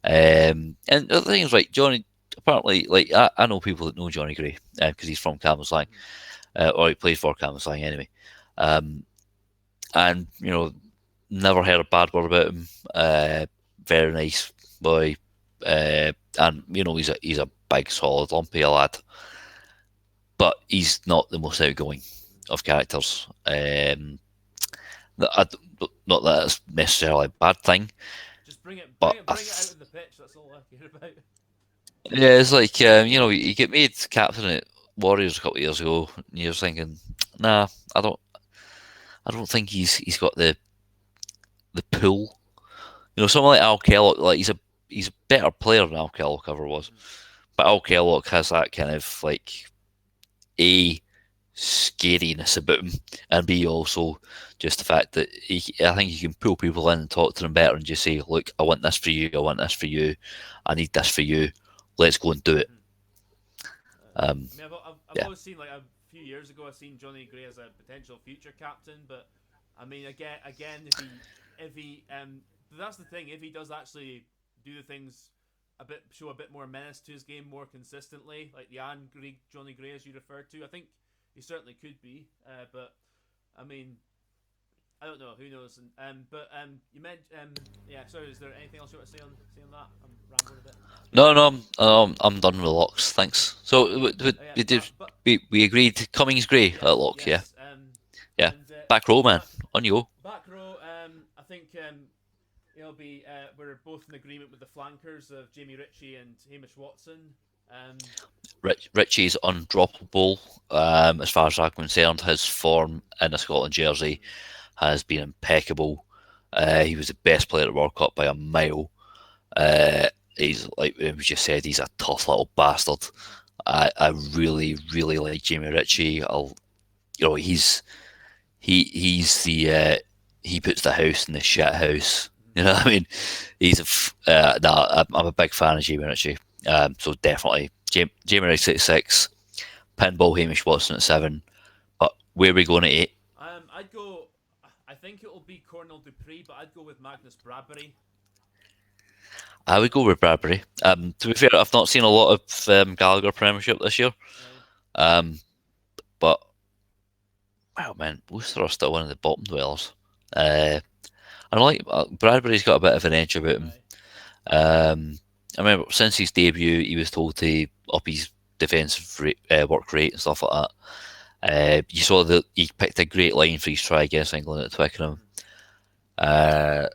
And the thing is, right, Johnny. Apparently, like I know people that know Johnny Gray because he's from Cambuslang, or he played for Cambuslang anyway. And never heard a bad word about him. Very nice boy, and he's a big, solid, lumpy lad. But he's not the most outgoing of characters. Not that it's necessarily a bad thing. Just bring it But out of the pitch. That's all I care about. Yeah, it's like you get made captain at Warriors a couple of years ago, and you're thinking, nah, I don't think he's got the pull. Someone like Al Kellogg, like he's a better player than Al Kellogg ever was, but Al Kellogg has that kind of like A, scariness about him, and B, also just the fact that I think he can pull people in and talk to them better and just say, look, I want this for you, I want this for you, I need this for you, let's go and do it. I mean, I've Yeah. always seen, like, a few years ago, I've seen Johnny Gray as a potential future captain, but I mean, again, if he that's the thing. If he does actually do the things show a bit more menace to his game more consistently, like the Johnny Gray as you referred to, I think he certainly could be. But I mean, I don't know. Who knows? But you meant yeah. Sorry, is there anything else you want to say on that? I'm rambling a bit. No, I'm done with locks. Thanks. So we did we agreed Cummings Gray Yes, at lock, yeah, yes. yeah. And Back row, man, on you go. back row. I think it'll be. We're both in agreement with the flankers of Jamie Ritchie and Hamish Watson. Um, Richie's undroppable. As far as I'm concerned, his form in a Scotland jersey has been impeccable. He was the best player at the World Cup by a mile. He's like we just said, he's a tough little bastard. I really, really like Jamie Ritchie. He's the he puts the house in the shit house. You know what I mean? I'm a big fan of Jamie Ritchie. So definitely Jamie Ritchie at 6, Pinball Hamish Watson at 7. But where are we going at 8? I'd go. I think it'll be Cornel Dupree, but I'd go with Magnus Bradbury. I would go with Bradbury. To be fair, I've not seen a lot of Gallagher Premiership this year. But wow, man, Worcester are still one of the bottom dwellers. I like Bradbury's got a bit of an edge about him. I remember since his debut, he was told to up his defensive work rate and stuff like that. You saw that he picked a great line for his try against England at Twickenham. I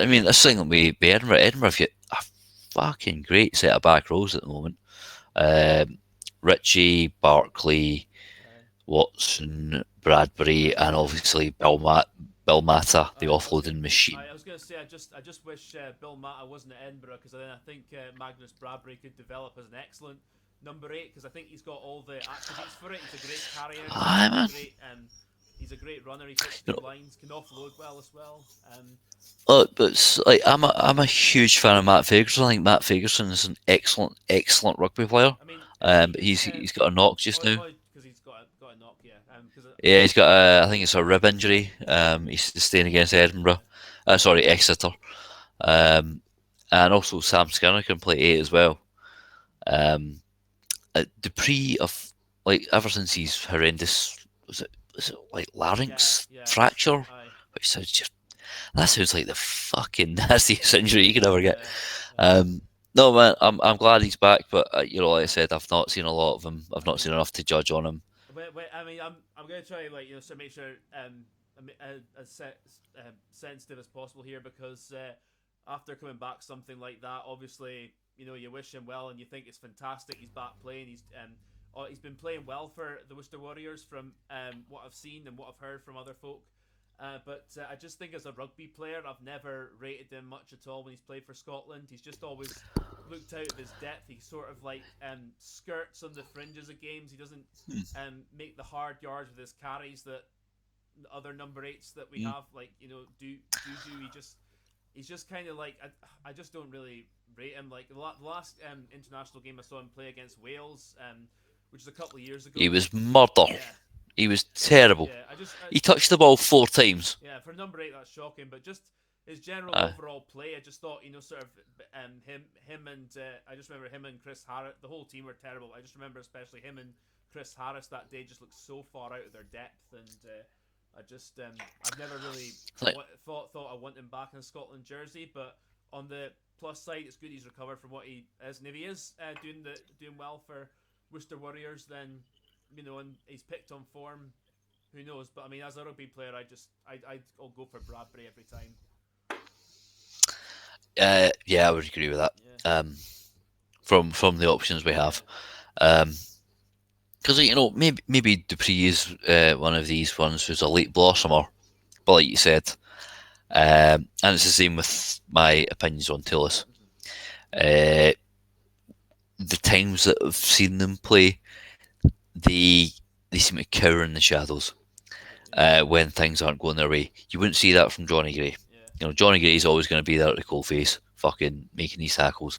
mean, this thing with Edinburgh have got a fucking great set of back rows at the moment. Ritchie, Barkley, Watson, Bradbury, and obviously Bill Mata, the offloading machine. I was going to say, I just wish Bill Mata wasn't at Edinburgh, because then I think Magnus Bradbury could develop as an excellent number 8, because I think he's got all the attributes for it. He's a great carrier. Aye, man. He's a great runner. He hits good lines, can offload well as well. Look, but like I'm a huge fan of Matt Fagerson. I think Matt Fagerson is an excellent rugby player. I mean, but he's got a knock just now. Because he's got a knock, yeah. Yeah, he's got I think it's a rib injury. He's staying against Edinburgh. Sorry, Exeter. And also Sam Skinner can play 8 as well. Dupree of like ever since he's horrendous was it like larynx fracture, which sounds just That sounds like the fucking nastiest injury you could ever get. Yeah. No man, I'm glad he's back, but like I said, I've not seen a lot of him. I've not Uh, seen enough to judge on him. wait, I mean, I'm gonna try like so make sure sensitive as possible here because after coming back something like that, obviously you wish him well and you think it's fantastic. He's back playing. He's been playing well for the Worcester Warriors from what I've seen and what I've heard from other folk. But I just think as a rugby player, I've never rated him much at all when he's played for Scotland. He's just always looked out of his depth. He sort of like skirts on the fringes of games. He doesn't make the hard yards with his carries that the other number eights that we have like do. He's just kind of like I just don't really rate him. Like the last international game I saw him play against Wales, which was a couple of years ago. He was murder. Yeah. He was terrible. Yeah, he touched the ball 4 times. Yeah, for number 8, that's shocking. But just his general overall play, I just thought, sort of him and I just remember him and Chris Harris. The whole team were terrible. I just remember especially him and Chris Harris that day just looked so far out of their depth, and I've never really thought I want him back in a Scotland jersey. But on the plus side, it's good he's recovered from what he is, and if he is doing well for Worcester Warriors, then. And he's picked on form. Who knows? But I mean, as a rugby player, I'll go for Bradbury every time. Yeah, I would agree with that. Yeah. From the options we have, because maybe Dupree is one of these ones who's a late blossomer, but like you said, and it's the same with my opinions on Tillis. The times that I've seen them play. They seem to cower in the shadows when things aren't going their way. You wouldn't see that from Johnny Gray. Yeah. Johnny Gray's always going to be there at the coalface, fucking making these tackles.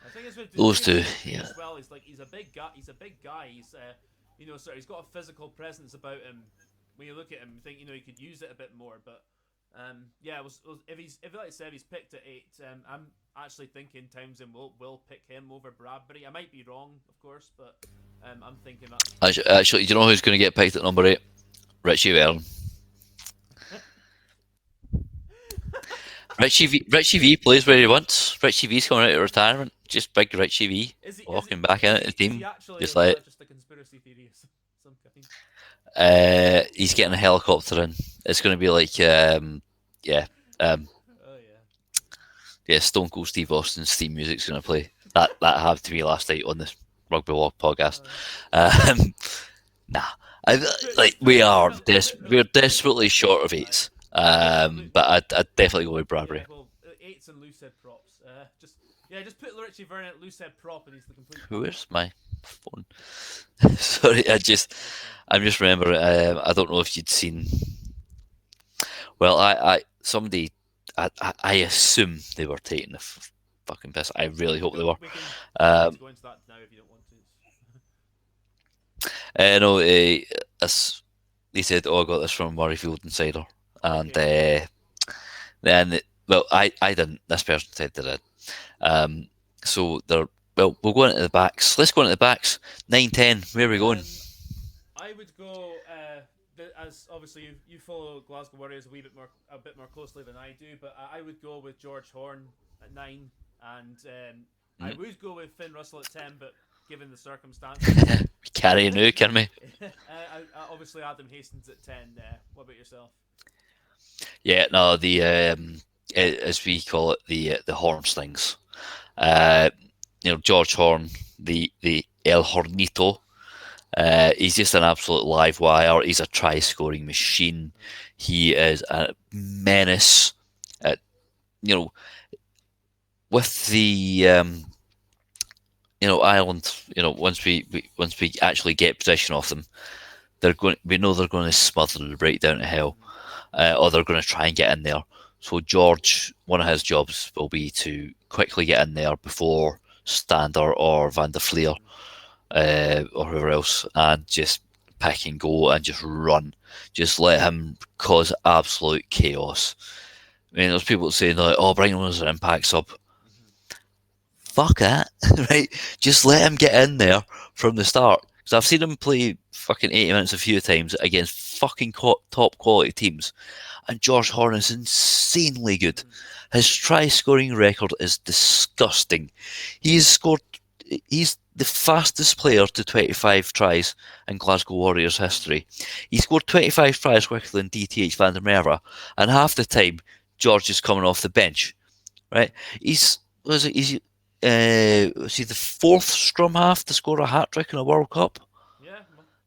I think it's with those two, yeah. As well, he's a big guy. He's he's got a physical presence about him. When you look at him, you think he could use it a bit more. But if like I said, he's picked at 8. I'm actually thinking Townsend will pick him over Bradbury. I might be wrong, of course, but. I'm thinking that. Actually, do you know who's going to get picked at number 8? Richie Vernon. Richie V plays where he wants. Richie V's coming out of retirement. Just big Richie V walking back into the team. Just like just a conspiracy theory of some kind. He's getting a helicopter in. It's going to be like Stone Cold Steve Austin's theme music's going to play. That had to be last night on this Rugby Walk podcast. We're desperately short of 8s. But I'd definitely go with Bradbury. Yeah, well, 8s and loosehead props. Just put Richie Vernon at loosehead prop, and he's the complete. Where's my phone? Sorry, I'm just remembering. I don't know if you'd seen. Well, I assume they were taking the fucking piss. I really hope they were. We can go into that now if you don't want to. No, they said, "Oh, I got this from Murrayfield Insider," and then I didn't. This person said they did. So we'll go into the backs. Let's go into the backs. 9-10. Where are we going? I would go. As obviously you follow Glasgow Warriors a bit more closely than I do, but I would go with George Horn at 9. And I would go with Finn Russell at 10, but given the circumstances, we carry a new, can we? Obviously, Adam Hastings at 10. What about yourself? Yeah, no, the as we call it, the horn slings. George Horn, the El Hornito. He's just an absolute live wire. He's a try-scoring machine. He is a menace. With the Ireland, once we actually get possession of them, we know they're going to smother the right down to hell, or they're going to try and get in there. So George, one of his jobs will be to quickly get in there before Stander or Van der Fleer or whoever else, and just pick and go and just run. Just let him cause absolute chaos. I mean, there's people saying like, "Oh, Brighton was an impact sub." Fuck that, right? Just let him get in there from the start, Because I've seen him play fucking 80 minutes a few times against fucking top quality teams, and George Horn is insanely good. His try scoring record is disgusting. He's scored. He's the fastest player to 25 tries in Glasgow Warriors history. He scored 25 tries quicker than DTH Van der Merwe, and half the time George is coming off the bench. Right? He's was it? Was he the fourth scrum half to score a hat trick in a World Cup? Yeah.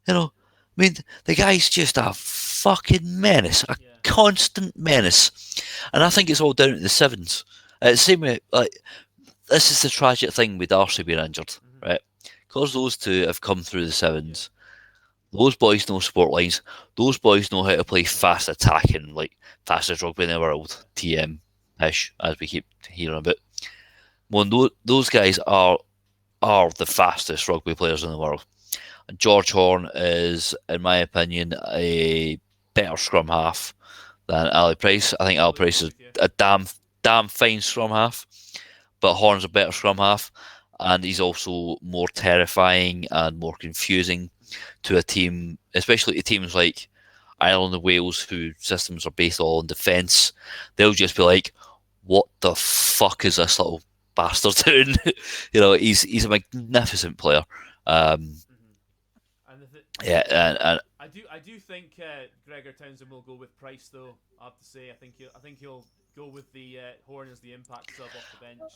You know, I mean, the guy's just a fucking menace, a constant menace, and I think it's all down to the sevens. Same way, like this is the tragic thing with Darcy being injured, right? Because those two have come through the sevens. Those boys know sport lines. Those boys know how to play fast attacking, like fastest rugby in the world, TM ish, as we keep hearing about. Well, those guys are the fastest rugby players in the world. George Horn is, in my opinion, a better scrum half than Ali Price. I think Ali Price is a damn fine scrum half, but Horn's a better scrum half, and he's also more terrifying and more confusing to a team, especially to teams like Ireland and Wales, whose systems are based all on defence. They'll just be like, "What the fuck is this little bastard doing?" He's a magnificent player. And I do think Gregor Townsend will go with Price, though. I have to say, I think he'll go with the Horn as the impact sub off the bench.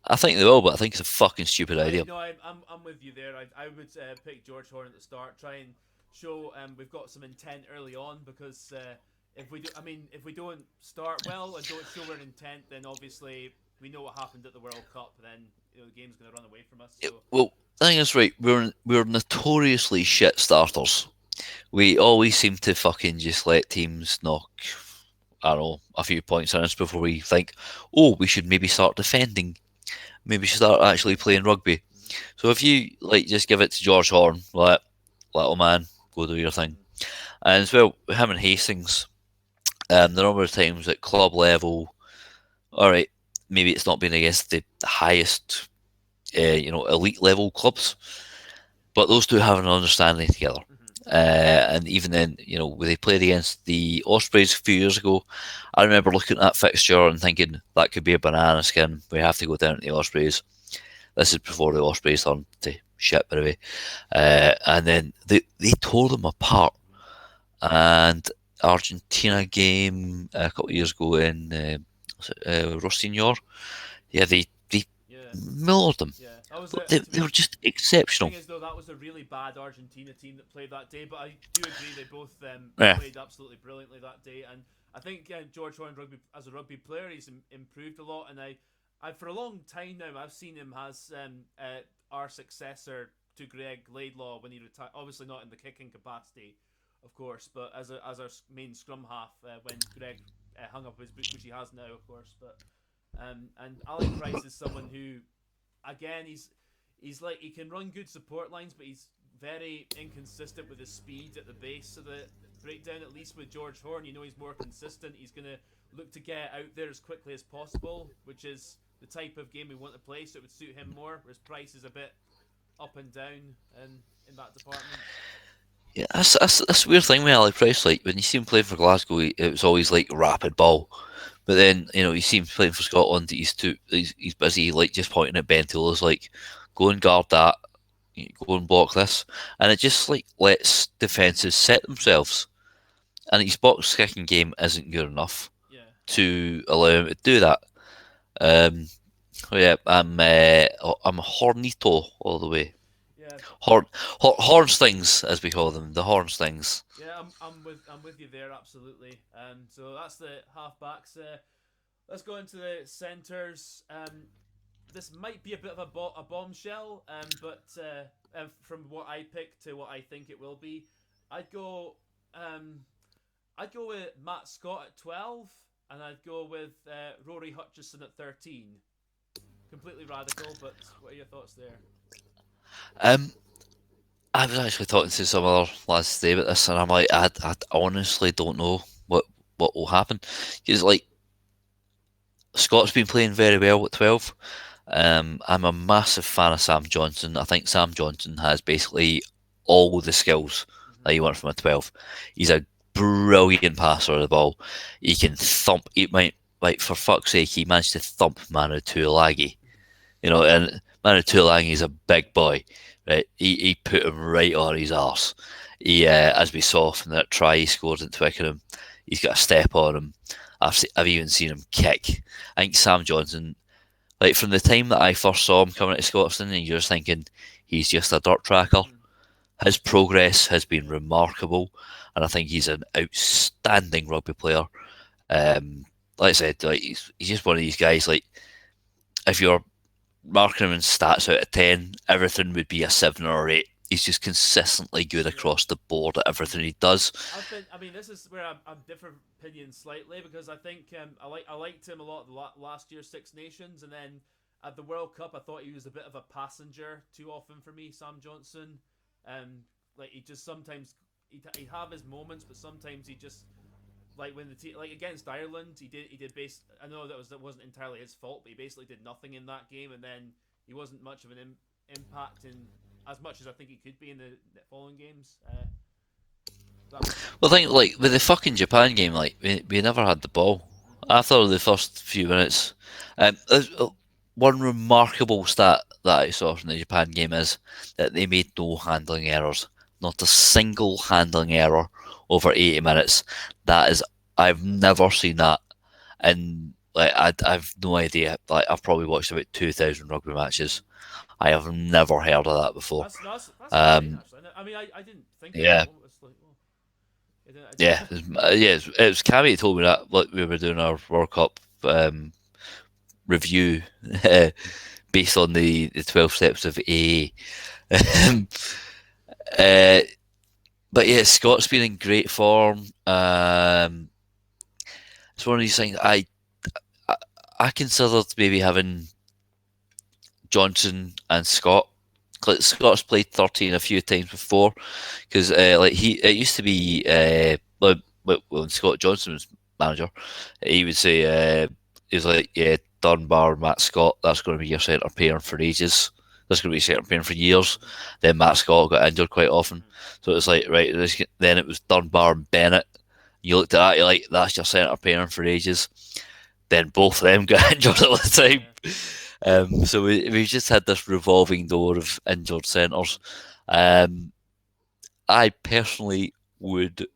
I think they will, but I think it's a fucking stupid idea. No, I'm with you there. I would pick George Horn at the start. Try and show we've got some intent early on, because if we don't start well and don't show our intent, then obviously we know what happened at the World Cup. Then the game's going to run away from us. So. Well, I think that's right. We're notoriously shit starters. We always seem to fucking just let teams knock, I don't know, a few points on us before we think, oh, we should maybe start defending. Maybe we should start actually playing rugby. So if you just give it to George Horn, little man, go do your thing. And as well, him and Hastings, the number of times at club level, all right, maybe it's not been against the highest, elite level clubs, but those two have an understanding together. And even then, when they played against the Ospreys a few years ago, I remember looking at that fixture and thinking that could be a banana skin. We have to go down to the Ospreys. This is before the Ospreys turned to shit, by the way. And then they tore them apart. And Argentina game a couple of years ago in Rossignol, they milled them. Yeah. They were just exceptional. The thing is, though, that was a really bad Argentina team that played that day, but I do agree they both played absolutely brilliantly that day. And I think George Horn, as a rugby player, he's improved a lot. And I for a long time now, I've seen him as our successor to Greg Laidlaw when he retired. Obviously not in the kicking capacity, of course, but as our main scrum half when Greg hung up his boot, which he has now, of course. But and Ali Price is someone who, again, he's like, he can run good support lines, but he's very inconsistent with his speed at the base of the breakdown. At least with George Horn, he's more consistent. He's going to look to get out there as quickly as possible, which is the type of game we want to play, so it would suit him more, whereas Price is a bit up and down in that department. Yeah, that's a weird thing with Ali Price. Like, when you see him playing for Glasgow, it was always like rapid ball. But then, you see him playing for Scotland, he's busy, like, just pointing at Ben Taylor's like, go and guard that, go and block this. And it just, like, lets defences set themselves. And his box kicking game isn't good enough to allow him to do that. I'm Hornito all the way. Yeah. Horn stings, as we call them, the horn stings. Yeah, I'm with you there, absolutely. So that's the halfbacks. Let's go into the centres. This might be a bit of a bombshell, but from what I picked to what I think it will be, I'd go with Matt Scott at 12, and I'd go with Rory Hutchison at 13. Completely radical, but what are your thoughts there? I was actually talking to some other lads today about this, and I'm like, I honestly don't know what will happen. Because, like, Scott's been playing very well at 12. I'm a massive fan of Sam Johnson. I think Sam Johnson has basically all the skills that you want from a 12. He's a brilliant passer of the ball. He can thump. He might, like, for fuck's sake, he managed to thump Manu Tuilagi. And Manu Tuilagi is a big boy, right? He put him right on his arse. As we saw from that try he scored at Twickenham, he's got a step on him. I've even seen him kick. I think Sam Johnson, like from the time that I first saw him coming to Scotland, and you're just thinking he's just a dirt tracker. His progress has been remarkable, and I think he's an outstanding rugby player. Like I said, like he's just one of these guys. Like if you're marking him in stats out of 10, everything would be a 7 or 8. He's just consistently good across the board at everything he does. I mean, this is where I'm different opinion slightly, because I think I liked him a lot last year's Six Nations, and then at the World Cup I thought he was a bit of a passenger too often for me, Sam Johnson. Like he just sometimes he'd have his moments, but sometimes he just, like when the team, like against Ireland, he did base. I know that wasn't entirely his fault, but he basically did nothing in that game, and then he wasn't much of an impact in as much as I think he could be in the following games. Well, I think like with the fucking Japan game, like we never had the ball after the first few minutes. One remarkable stat that I saw from the Japan game is that they made no handling errors, not a single handling error over 80 minutes. That is, I've never seen that, and like I've no idea. Like I've probably watched about 2,000 rugby matches. I have never heard of that before. That's Um, actually. I mean, I didn't think yeah, of it. It's like, oh, yeah, it was Cammy who told me that. Like we were doing our World Cup review based on the 12 steps of AA. Um, uh, but yeah, Scott's been in great form. It's one of these things I considered maybe having Johnson and Scott. Like Scott's played 13 a few times before, because like it used to be when Scott Johnson was manager, he would say he was like, yeah, Dunbar, Matt Scott, that's going to be your centre pairing for ages. That's going to be centre pairing for years. Then Matt Scott got injured quite often, so it was like right. Then it was Dunbar and Bennett. You looked at that, you're like, that's your centre pairing for ages. Then both of them got injured at the time. So we've just had this revolving door of injured centres. I personally would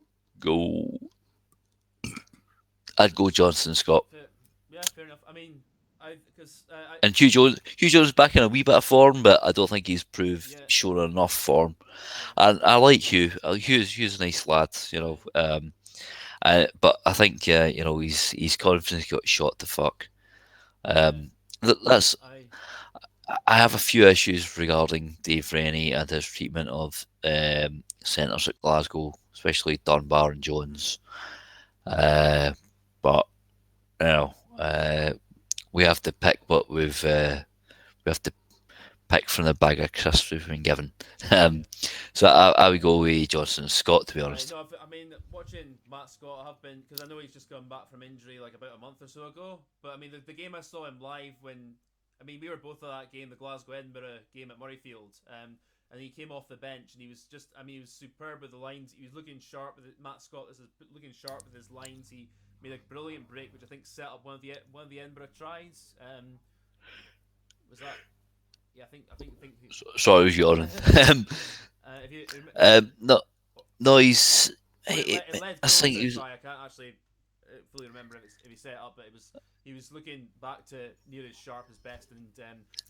go. I'd go Johnson Scott. Yeah, fair enough. I mean, and Hugh Jones back in a wee bit of form, but I don't think he's proved sure enough form. And I like Hugh. Hugh's a nice lad, but I think his confidence got shot to fuck. That's. I have a few issues regarding Dave Rennie and his treatment of centres at Glasgow, especially Dunbar and Jones. But we have to pick what we have to pick from the bag of crisps we've been given. So I would go with Johnson and Scott, to be honest. No, I mean, watching Matt Scott, I have been, because I know he's just come back from injury like about a month or so ago. But I mean, the game I saw him live when, I mean, we were both at that game, the Glasgow-Edinburgh game at Murrayfield, and he came off the bench and he was just, I mean, he was superb with the lines. He was looking sharp with it. Matt Scott is looking sharp with his lines. He made a brilliant break, which I think set up one of the Edinburgh tries. Was that? Yeah, I think. Sorry, it was yawning. No, he's. I think he was. I can't actually fully remember if he set it up, but he was looking back to near as sharp as best, and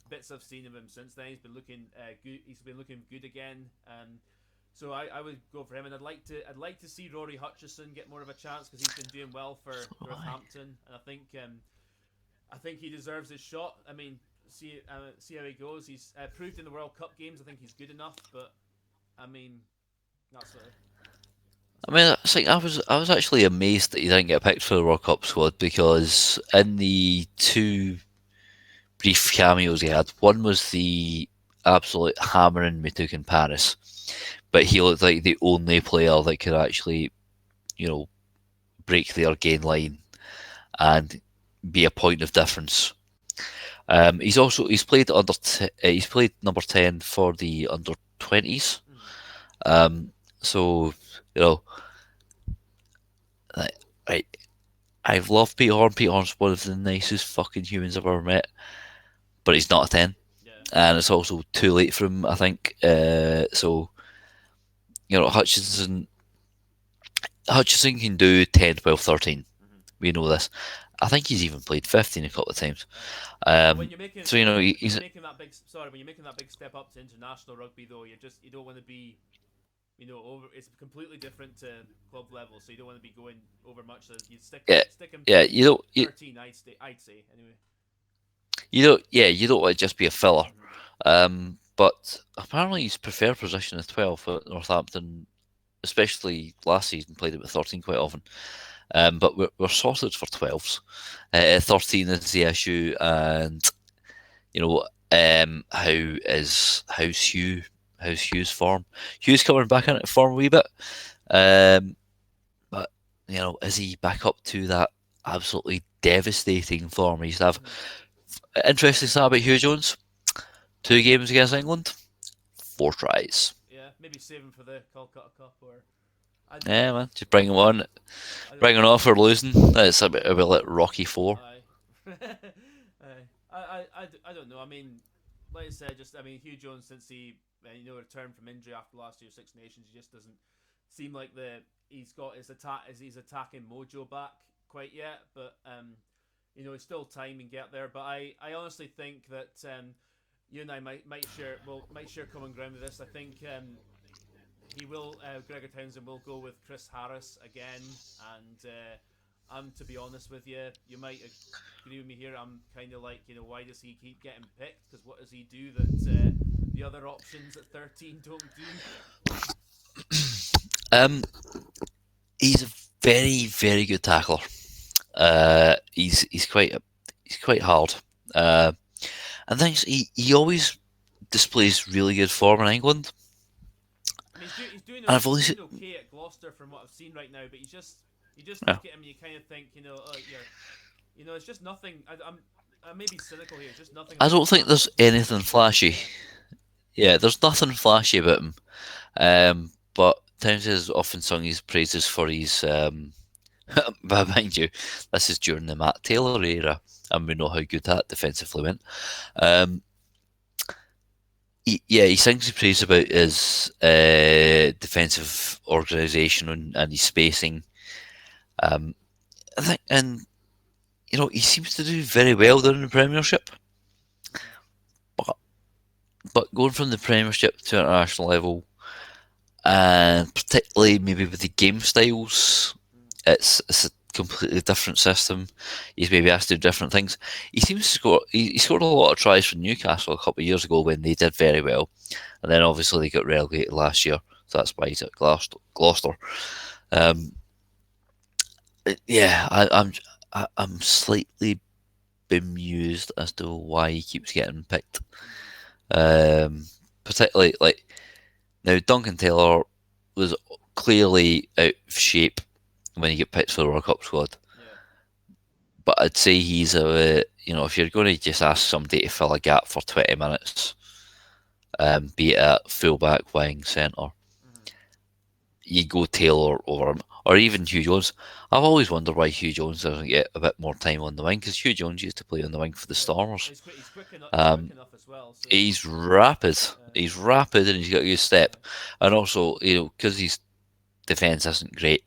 bits I've seen of him since then, he's been looking good. He's been looking good again. So I would go for him, and I'd like to see Rory Hutchison get more of a chance, because he's been doing well for Northampton, and I think he deserves his shot. I mean, see how he goes. He's proved in the World Cup games. I think he's good enough, but I mean, that's what. I mean, I was actually amazed that he didn't get picked for the World Cup squad, because in the two brief cameos he had, one was the absolute hammering we took in Paris, but he looked like the only player that could actually, break their gain line and be a point of difference. He's played number 10 for the under 20s. Mm-hmm. So you know, I, I I've loved Pete Horn. Pete Horn's one of the nicest fucking humans I've ever met, but he's not a 10, Yeah. and it's also too late for him, I think. So Hutchinson can do 10, 12, 13. Mm-hmm. We know this. I think he's even played 15 a couple of times. But when you're making So when he's you're making that big when you're making that big step up to international rugby, though, you don't want to be over. It's completely different to club level, so you don't want to be going over much. So you yeah, stick him yeah. 13. I'd say anyway. You don't want to just be a filler. Mm-hmm. But apparently his preferred position is 12 at Northampton, especially last season. Played it with 13 quite often. But we're sorted for 12s. 13 is the issue, and you know, how's Hugh's form? Hugh's coming back into form a wee bit, but is he back up to that absolutely devastating form he used to have? Interesting stat about Hugh Jones: 2 games against England, 4 tries. Yeah, maybe save him for the Calcutta Cup, or I, Yeah, man, just bring him on. I don't Bring him know. off for losing. That's a bit like Rocky Four. Aye. Aye. I don't know. I mean, like I said, Hugh Jones, since he returned from injury after last year's Six Nations, he just doesn't seem like he's got his attacking mojo back quite yet. But it's still time and get there. But I honestly think that you and I might share common ground with this. I think he will. Gregor Townsend will go with Chris Harris again, and to be honest with you, you might agree with me here. I'm kind of like, why does he keep getting picked? Because what does he do that the other options at 13 don't do? Um, he's a very very good tackler. He's quite hard. And things he always displays really good form in England. I mean, And I've only he's seen, doing okay at Gloucester from what I've seen right now, but you just yeah. look at him and you kind of think, it's just nothing. I may be cynical here. It's just nothing I about don't his think there's tackles. anything flashy. Yeah, there's nothing flashy about him. But Townsend has often sung his praises for his. But mind you, this is during the Matt Taylor era, and we know how good that defensively went. Um, he sings his praise about his defensive organisation and his spacing. I think, and he seems to do very well there in the Premiership. But going from the Premiership to international level, and particularly maybe with the game styles, it's a completely different system. He's maybe asked to do different things. He seems to score. He scored a lot of tries for Newcastle a couple of years ago when they did very well, and then obviously they got relegated last year, so that's why he's at Gloucester. Um, yeah, I'm slightly bemused as to why he keeps getting picked. Particularly like now, Duncan Taylor was clearly out of shape when he got picked for the World Cup squad. Yeah. But I'd say he's if you're going to just ask somebody to fill a gap for 20 minutes, be it at fullback, wing, centre, Mm-hmm. you go Taylor over him, or even Hugh Jones. I've always wondered why Hugh Jones doesn't get a bit more time on the wing, because Hugh Jones used to play on the wing for the Yeah. Stormers. He's quick enough. He's quick Um, enough as well. So he's rapid. He's rapid, and he's got a good step. And also, because his defence isn't great,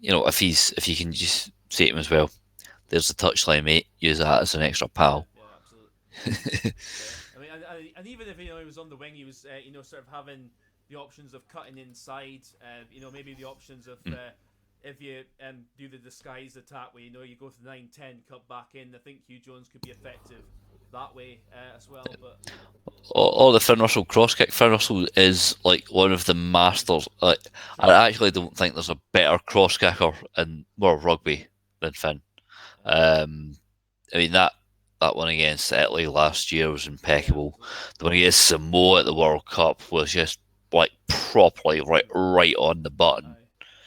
if you can just say to him as well, there's the touchline, mate. Use that as an extra yeah, pal. yeah, absolutely. Yeah, I mean, and even if he was on the wing, he was sort of having the options of cutting inside. Maybe the options of if you do the disguised attack where you go to 9-10, cut back in. I think Hugh Jones could be effective that way as well. But Or the Finn Russell cross kick. Finn Russell is like one of the masters. Like, I actually don't think there's a better cross kicker in world rugby than Finn. Um, I mean that one against Italy last year was yeah, impeccable. absolutely. The one against Samoa at the World Cup was just like properly right on the button.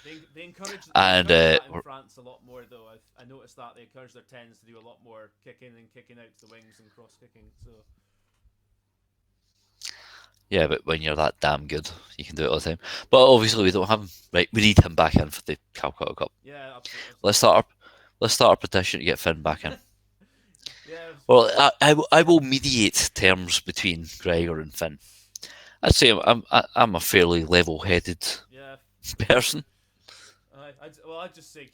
Aye. they and encourage that in France a lot more though. I noticed that they encourage their tens to do a lot more kicking and kicking out to the wings and cross kicking. So yeah, but when you're that damn good, you can do it all the time. But obviously, we don't have him. Right, we need him back in for the Calcutta Cup. yeah, absolutely. Let's start our let's start our petition to get Finn back in. Yeah, Well, I will mediate terms between Gregor and Finn. I'd say I'm a fairly level-headed yeah. person. I'd just say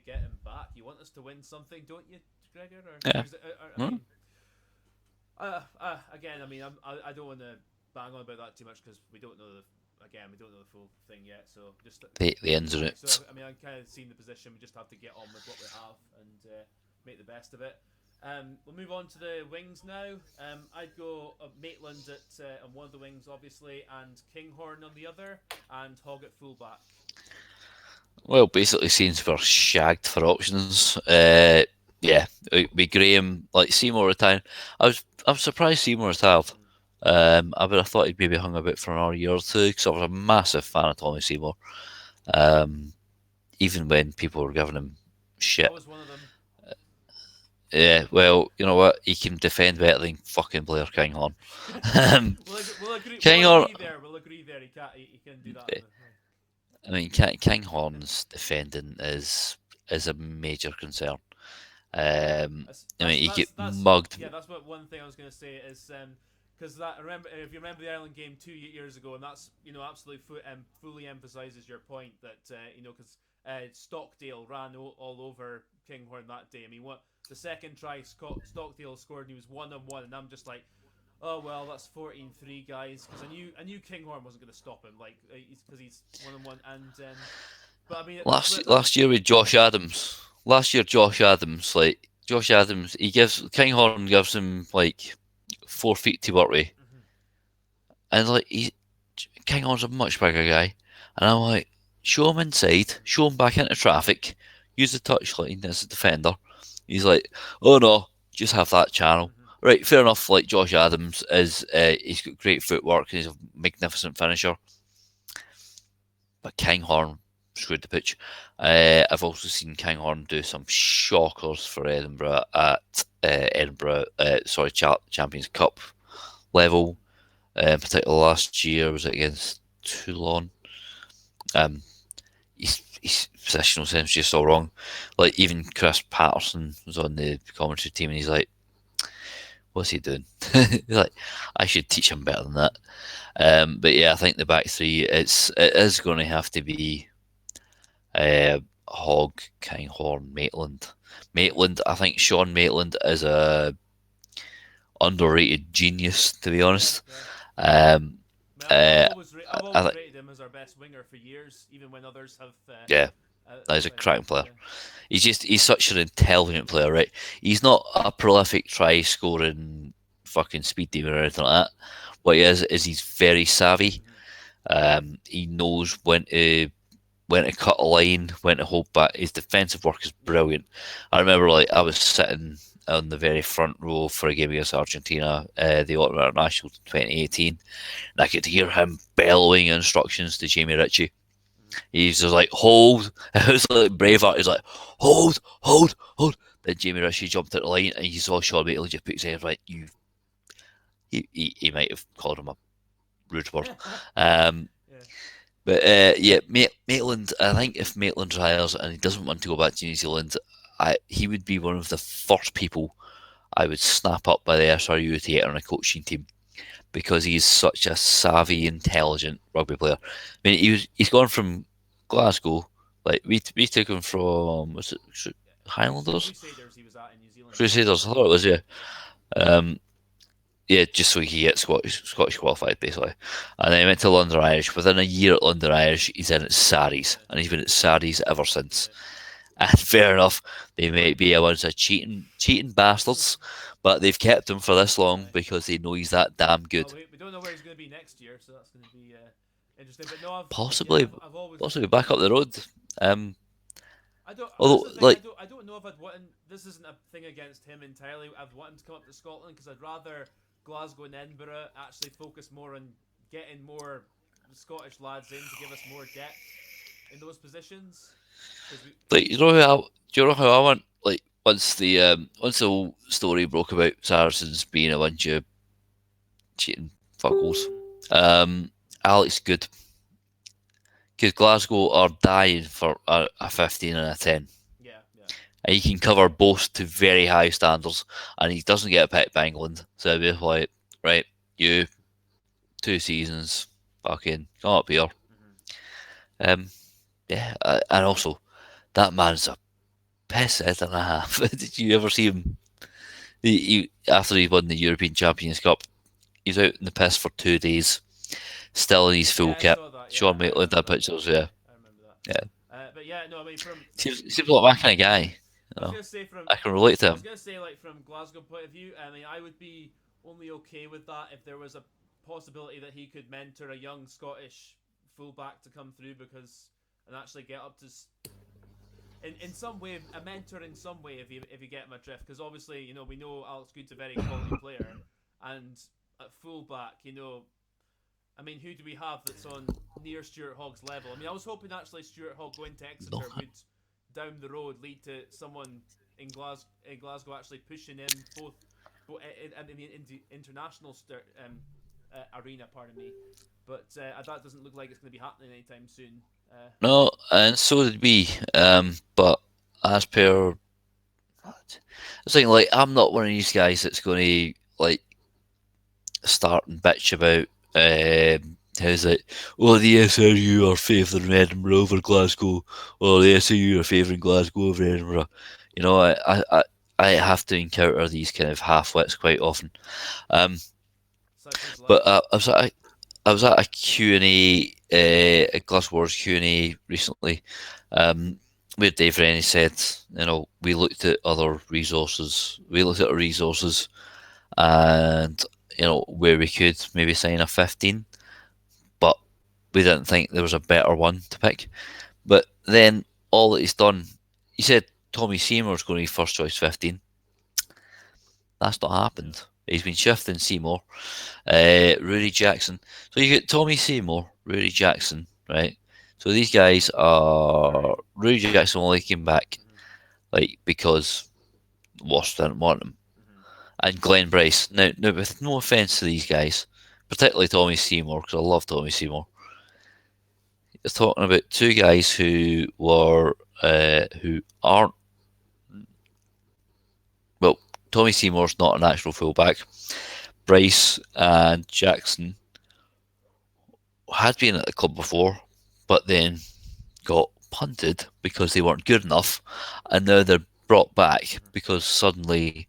get him back. You want us to win something, don't you, Gregor? Yeah. I mean, again, I mean, I don't want to bang on about that too much because we don't know the full thing yet. So just The ins and so outs. I mean, I'm kind of seeing the position. We just have to get on with what we have and make the best of it. We'll move on to the wings now. I'd go Maitland on one of the wings, obviously, and Kinghorn on the other, and Hogg at fullback. Well, basically, since we're shagged for options, yeah, we Graham like Seymour retiring. I was surprised Seymour retired. I would have thought he'd maybe hung about for another year or two because I was a massive fan of Tommy Seymour. Even when people were giving him I shit. was one of them. Yeah, well, you know what? He can defend better than fucking Blair Kinghorn. We'll agree. Kinghorn, We'll agree there. He can do that. I mean, Kinghorn's defending is a major concern. I mean, he get mugged. Yeah, that's what one thing I was going to say is because that remember if you remember the Ireland game 2 years ago, and that's absolutely fully emphasizes your point that because Stockdale ran all over Kinghorn that day. I mean, what the second try Stockdale scored, and he was 1-on-1, and I'm just like, oh well, that's 14-3, guys, because I knew Kinghorn wasn't going to stop him, like because he's 1-on-1, and but I mean Last year with Josh Adams. Last year, Josh Adams, Kinghorn gives him like 4 feet to work with, and like Kinghorn's a much bigger guy, and I'm like, show him inside, show him back into traffic, use the touchline as a defender. He's like, oh no, just have that channel. Right, fair enough. Like Josh Adams he's got great footwork and he's a magnificent finisher. But Kinghorn screwed the pitch. I've also seen Kinghorn do some shockers for Edinburgh at Champions Cup level. Particularly last year was it against Toulon. His positional sense just all wrong. Like even Chris Patterson was on the commentary team, and he's like, "What's he doing?" He's like, "I should teach him better than that." But yeah, I think the back three it is going to have to be Hogg, Kinghorn, Maitland. I think Sean Maitland is a underrated genius, to be honest. I've always rated him as our best winger for years, even when others have. Yeah, he's a cracking player. Yeah. He's such an intelligent player, right? He's not a prolific try scoring fucking speed demon or anything like that. What he is he's very savvy. He knows when to cut a line, when to hold back. His defensive work is brilliant. I remember like I was sitting on the very front row for a game against Argentina, the Autumn International 2018, and I could hear him bellowing instructions to Jamie Ritchie. He's just like, hold. It was like Braveheart. He's like, hold. Then Jamie Ritchie jumped at the line, and you saw Sean Maitland just put his hands right. He might have called him a rude word. But yeah, Maitland. I think if Maitland retires and he doesn't want to go back to New Zealand, he would be one of the first people I would snap up by the SRU to get on a coaching team, because he's such a savvy, intelligent rugby player. I mean, he's gone from Glasgow. Like we took him from, was it Highlanders? Crusaders he was at in New Zealand. Crusaders, I thought it was, yeah. Yeah, just so he could get Scottish qualified, basically. And then he went to London Irish. Within a year at London Irish, he's in at Saris, and he's been at Saris ever since. And fair enough, they may be a bunch of cheating bastards, but they've kept him for this long because they know he's that damn good. Well, we don't know where he's going to be next year, so that's going to be interesting. But no, Possibly always back up the road. I don't. Although, I don't know if I'd want him. This isn't a thing against him entirely. I'd want him to come up to Scotland because I'd rather Glasgow and Edinburgh actually focus more on getting more Scottish lads in to give us more depth. in those positions? Because we, Like do you know how I went? Like once the whole story broke about Saracens being a bunch of cheating fuckles, um, Alex Good, because Glasgow are dying for a 15 and a 10. yeah, yeah. And he can cover both to very high standards, and he doesn't get a pick by England. So I'd be like, right, you 2 seasons, fucking come up here. Mm-hmm. Um, yeah, and also that man's a piss head and a half. Did you ever see him? After he won the European Champions Cup, he's out in the piss for 2 days, still in his full Yeah, I kit. saw that. Yeah, Sean I Maitland remember had that. pictures, yeah, I remember that. yeah. But yeah, no, I mean, from Seems like my kind of guy. I You was know, gonna say from I can relate to I was him. gonna say like from Glasgow point of view. I mean, I would be only okay with that if there was a possibility that he could mentor a young Scottish fullback to come through because and actually get up to in some way a mentor in some way if you get my drift because obviously we know Alex Good's a very quality player and at fullback I mean who do we have that's on near Stuart Hogg's level? I mean I was hoping actually Stuart Hogg going to No, Exeter would down the road lead to someone in Glasgow actually pushing him both in the international arena, pardon me. But that doesn't look like it's going to be happening anytime soon. no, and so did we. But as per, it's like I'm not one of these guys that's going to like start and bitch about how's it? Oh, the SRU are favouring Edinburgh over Glasgow, or the SRU are favouring Glasgow over Edinburgh. You know, I have to encounter these kind of half wits quite often. Um, Such as like, but I was at a Q&A, a Glass Wars Q&A recently, where Dave Rennie said, we looked at other resources, we looked at our resources, and where we could maybe sign a 15, but we didn't think there was a better one to pick. But then all that he's done, he said Tommy Seymour's going to be first choice 15. That's not yeah, happened. He's been shifting Seymour, Rudy Jackson. So you get Tommy Seymour, Rudy Jackson, right? So these guys are Rudy Jackson only came back mm-hmm, like because Wasp didn't want him, mm-hmm, and Glenn Bryce. Now, with no offense to these guys, particularly Tommy Seymour, because I love Tommy Seymour. He's talking about two guys who aren't well. Tommy Seymour's not a natural fullback. Bryce and Jackson had been at the club before, but then got punted because they weren't good enough, and now they're brought back mm-hmm. because suddenly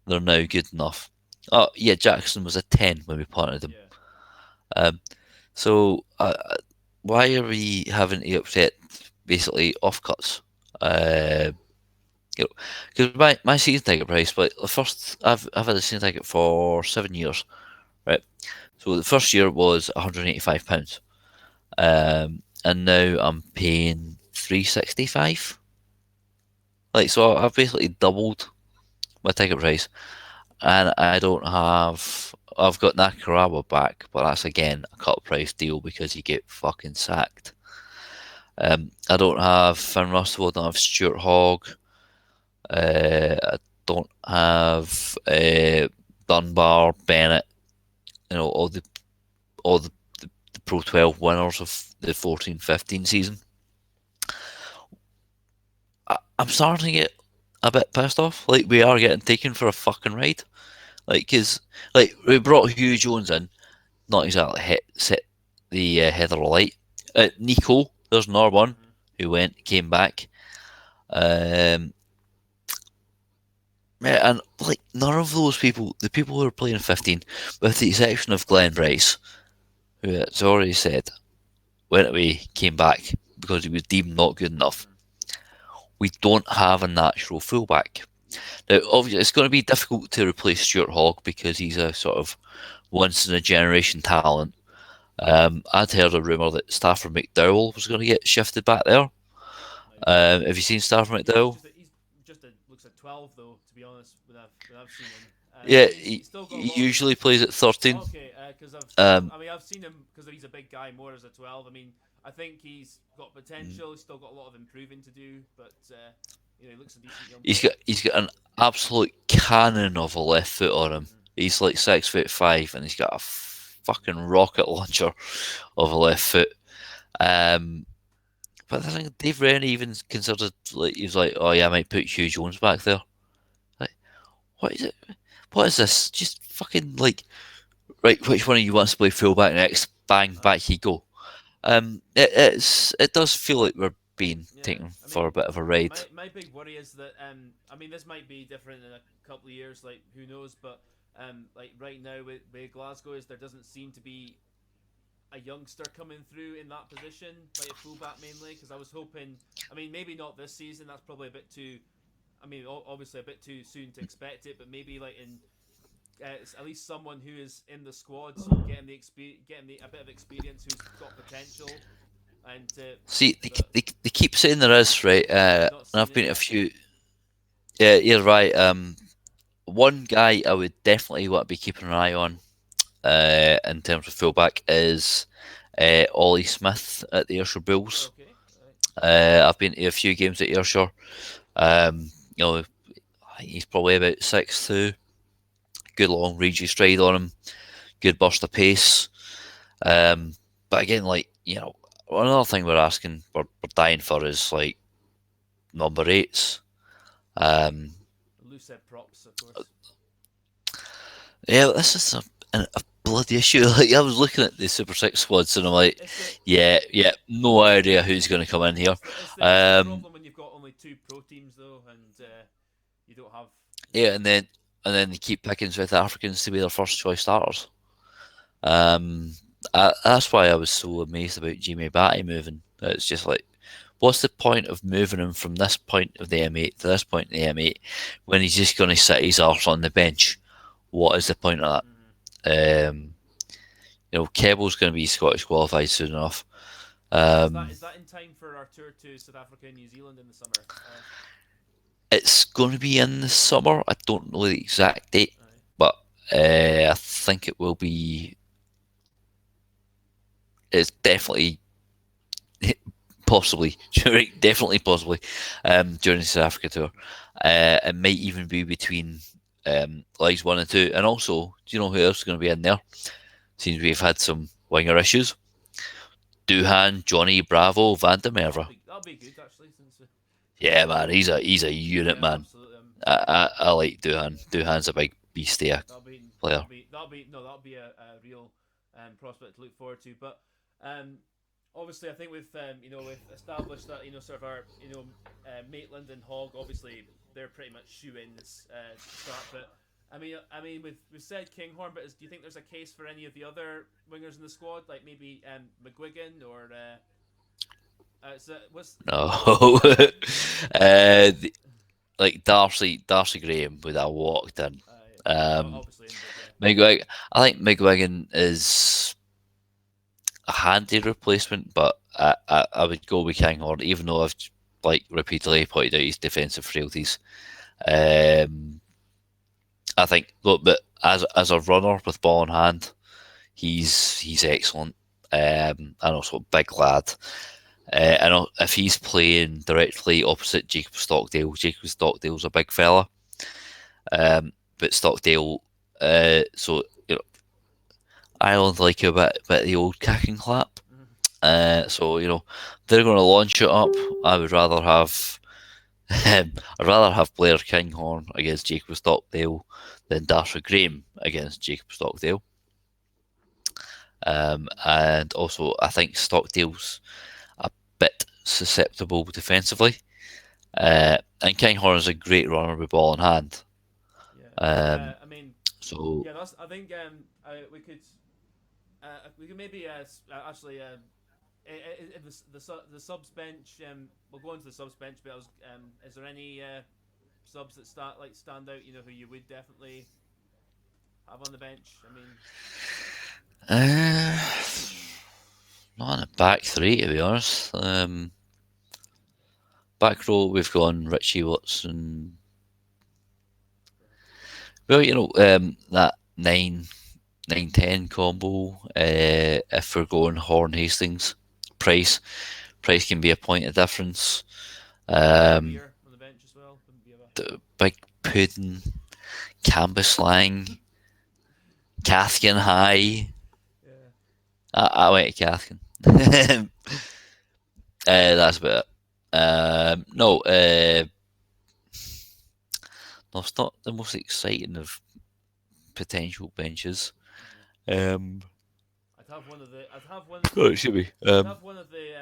they're now good enough. Oh yeah, Jackson was a 10 when we punted him. Yeah, Um, so why are we having to upset basically offcuts? Uh, because my season ticket price, but the first I've had a season ticket for 7 years, right? So the first year was £185, and now I'm paying 365. Like so, I've basically doubled my ticket price, and I don't have. I've got Nakarawa back, but that's again a cut price deal because you get fucking sacked. I don't have Finn Russell. I don't have Stuart Hogg. I don't have Dunbar, Bennett. All the Pro 12 winners of the 14-15 season. I'm starting to get a bit pissed off. Like we are getting taken for a fucking ride. Like, cause we brought Hugh Jones in, not exactly set the heather alight. Nico, there's another one mm-hmm. who came back. Um, yeah, and like none of those people, the people who are playing 15, with the exception of Glenn Bryce, who it's already said went away, came back because he was deemed not good enough. Mm-hmm. We don't have a natural fullback. Now, obviously, it's going to be difficult to replace Stuart Hogg because he's a sort of once in a generation talent. I'd heard a rumour that Stafford McDowell was going to get shifted back there. Nice. Have you seen Stafford Yeah, McDowell? he's just looks at 12 though. To be honest, when I've seen him, Yeah, he's still got a he lot of usually plays at 13. okay, because Um, I've seen him because he's a big guy more as a 12. I mean, I think he's got Mm. potential. He's still got a lot of improving to do, but he looks a decent young He's player. got an absolute cannon of a left foot on him. Hmm. He's like 6'5", and he's got a fucking rocket launcher of a left foot. Um, but I think Dave Rennie even considered, like, he was like, "Oh yeah, I might put Hugh Jones back there." Like, what is it? What is this? Just fucking like, right? Which one of you wants to play fullback next? Bang, Aye. back you go. It does feel like we're being Yeah, taken I for mean, a bit of a ride. my big worry is that I mean, this might be different in a couple of years, like who knows, but like right now with Glasgow is there doesn't seem to be a youngster coming through in that position, like a fullback mainly, because I was hoping, I mean, maybe not this season, that's probably a bit too, I mean, obviously a bit too soon to expect it, but maybe like in at least someone who is in the squad, getting a bit of experience, who's got potential, and See, but they keep saying there is, right, we've not and seen I've it been to a yet. few. Yeah, you're right. One guy I would definitely want to be keeping an eye on, in terms of fullback is Ollie Smith at the Ayrshire Bulls. Okay, right. I've been to a few games at Ayrshire. You know, he's probably about 6'2", good long rangy stride on him, good burst of pace. Um, but again, like, another thing we're dying for is like number eights. Um, Loose head props, of course. yeah, this is a bloody issue. Like, I was looking at the Super Six squads and I'm like, It's the yeah, no idea who's going to come in here. it's the Um, problem when you've got only two pro teams though, and you don't have you yeah, know. and then they keep picking South Africans to be their first choice starters. Um, that's why I was so amazed about Jimmy Batty moving. It's just like, what's the point of moving him from this point of the M8 to this point in the M8 when he's just going to sit his arse on the bench? What is the point of Mhm. that? Kebble's going to be Scottish qualified soon enough. Um, Is that in time for our tour to South Africa and New Zealand in the summer? it's going to be in the summer. I don't know the exact date, Aye. but I think it will be. It's definitely, possibly, definitely possibly, during the South Africa tour. It might even be between legs 1 and 2. And also, do you know who else is going to be in there? Seems we've had some winger issues. Duhan, Johnny Bravo, Van der Merwe. That'll be good actually, since Yeah, man, he's a unit, yeah, man. absolutely. I like Duhan. Duhan's a big beastie player. That'll be a real prospect to look forward to. But um, obviously, I think with we've established that sort of our Maitland and Hogg, obviously they're pretty much shoe ins to start. But I mean, we've said Kinghorn, but do you think there's a case for any of the other wingers in the squad, like maybe McGuigan or so what's No, like Darcy Graham would have walked in. Um, obviously injured, yeah. I think McGuigan is a handy replacement, but I would go with Kinghorn, even though I've like repeatedly pointed out his defensive frailties. Um, I think, look, but as a runner with ball in hand, he's excellent, and also a big lad. And if he's playing directly opposite Jacob Stockdale's a big fella, but Stockdale, so Ireland like a bit of the old kick and clap. Mhm. So they're going to launch it up. I would rather have I'd rather have Blair Kinghorn against Jacob Stockdale than Dasher Graham against Jacob Stockdale. And also, I think Stockdale's a bit susceptible defensively. And Kinghorn is a great runner with ball in hand. Yeah. Um, I mean, so yeah, that's. I think we could maybe actually in the subs bench. We'll go into the subs bench, but is there any subs that stand out? Who you would definitely have on the bench. I mean, uh, not in the back three, to be honest. Back row, we've gone Richie Watson. Well, that 9-10 combo. If we're going Horn Hastings, Price. Price can be a point of difference. Maybe Um, Weir on the bench as well. Wouldn't be a the Big Pudding, Canvas Lang, Cathkin High. yeah. I went to Cathkin. That's about it. No, no, it's not the most exciting of potential benches. Mhm. Um, I'd have one of the. oh, it should be. I'd have one of the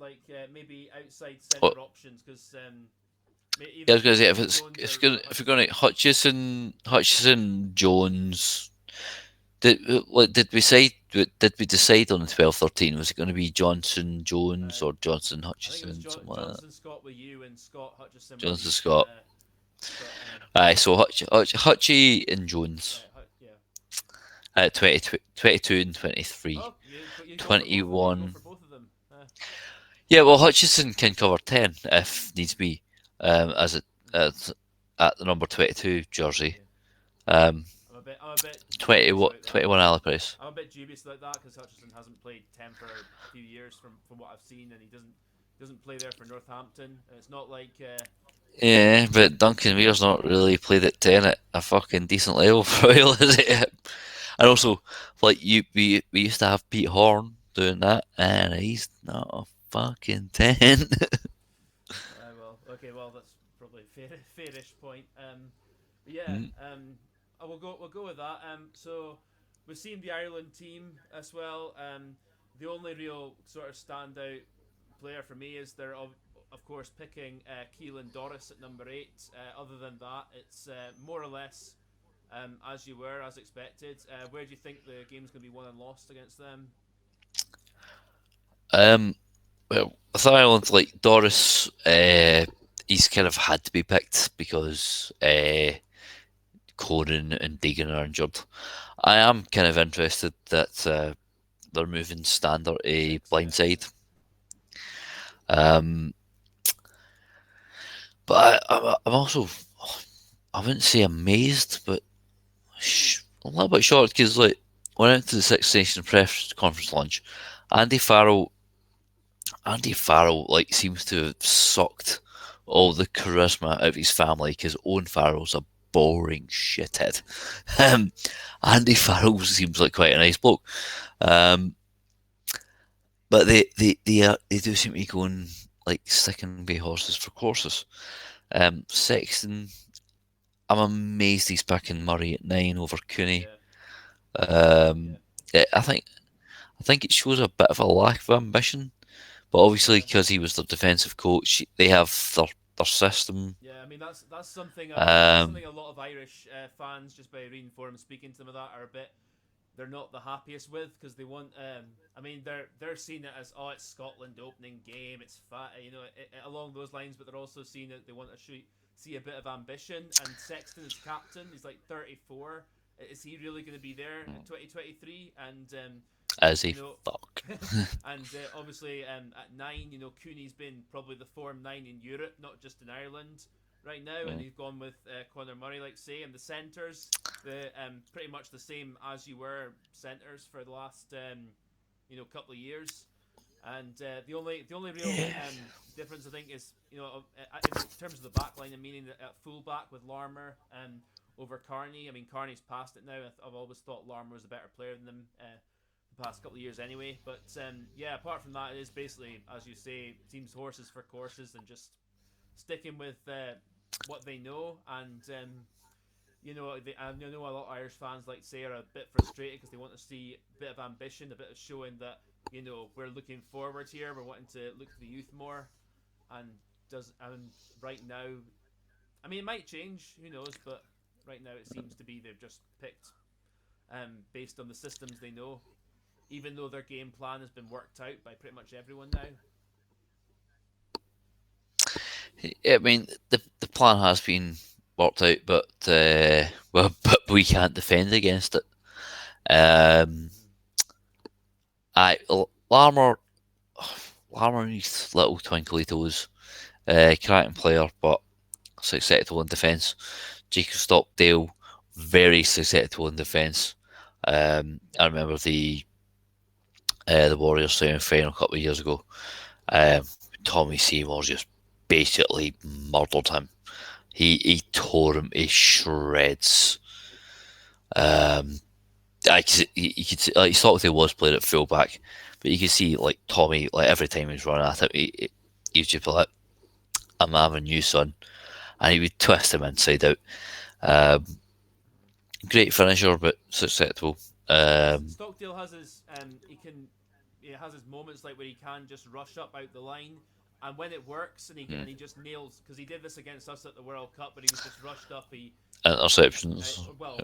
like maybe outside Oh, centre options because yeah, I either was going to say if either it's Jones if or you're gonna, if you're Hutchison. going to Hutchison, Jones. Did we say? Did we decide on the 12-13? Was it going to be Johnson Jones Uh, or Johnson I think it was Hutchison, something like that? Johnson Scott with you and Scott Hutchison with Johnson me. Scott. But Aye, so Hutchie and Jones. yeah. 22 and 23. Oh, you go for both. You go 21. for both of them. Yeah, well, Hutchison can cover 10 if needs be, as it as at the number 22 jersey. Yeah. Um, I'm a bit 20, dubious about that. 21 alley price. I'm a bit dubious about that because Hutchison hasn't played 10 for a few years from what I've seen, and he doesn't play there for Northampton. And it's not like Yeah, but Duncan Weir's not really played at 10 at a fucking decent level for a while, is it? And also, like, we used to have Pete Horn doing that, and he's not a fucking 10. well, okay, well that's probably a fairish point. But yeah, Mm. we'll go with that. So we've seen the Ireland team as well. The only real sort of standout player for me is they're of course picking Keelan Doris at number 8. Other than that, it's more or less as you were, as expected. Where do you think the game's going to be won and lost against them? Um, well, with Ireland, like Doris, he's kind of had to be picked because Conan and Deegan are injured. I am kind of interested that they're moving Standard a Six, yeah, blindside. Um, but I'm also, I wouldn't say amazed, but a little bit shocked because like when I went to the Six Nations press conference lunch, Andy Farrell, Andy Farrell like seems to have sucked all the charisma out of his family because Owen Farrell's a boring shithead. Um, Andy Farrell seems like quite a nice bloke. Um, but they do seem to be going like sticking by horses for courses. Sexton, I'm amazed he's picking Murray at 9 over Cooney. yeah, Um, yeah, I think it shows a bit of a lack of ambition, but obviously yeah. because he was their defensive coach, they have their system. Yeah, I mean that's something that's Um, something a lot of Irish fans, just by reading forums, speaking to them about, are a bit they're not the happiest with because they want. I mean, they're seeing it as, oh, it's Scotland opening game, it's fat, along those lines, but they're also seeing it. They want to see a bit of ambition. And Sexton is captain. He's like 34. Is he really going to be there in 2023? And as a you know, fuck. and obviously at 9, Cooney's been probably the form 9 in Europe, not just in Ireland right now, and he's gone with Conor Murray, like say, and the centres, the pretty much the same as you were centres for the last couple of years. And the only real difference I think is in terms of the back line, and meaning that at full back with Larmour over Carney. I mean, Carney's past it now. I've always thought Larmour was a better player than him the past couple of years anyway. But yeah, apart from that, it is basically, as you say, teams horses for courses and just sticking with what they know. And I know a lot of Irish fans, like say, are a bit frustrated because they want to see a bit of ambition, a bit of showing that we're looking forward here. We're wanting to look to the youth more, and right now, I mean, it might change. Who knows? But right now, it seems to be they've just picked based on the systems they know, even though their game plan has been worked out by pretty much everyone now. I mean, the plan has been worked out, but but we can't defend against it. I Larmour, Larmour needs little twinkly toes. Cracking player, but susceptible in defence. Jacob Stockdale, very susceptible in defence. I remember the the Warriors semi-final a couple of years ago. Tommy Seymour just basically murdered him. He tore him to shreds. You could see, like Stockdale was playing at fullback, but you could see like Tommy, like every time he was running at him, he was just like, "I'm having you, son," and he would twist him inside out. Um, Great finisher, but susceptible. Stockdale has his he has his moments like where he can just rush up out the line, and when it works and he just nails, because he did this against us at the World Cup, but he was just rushed up. He Interceptions. well,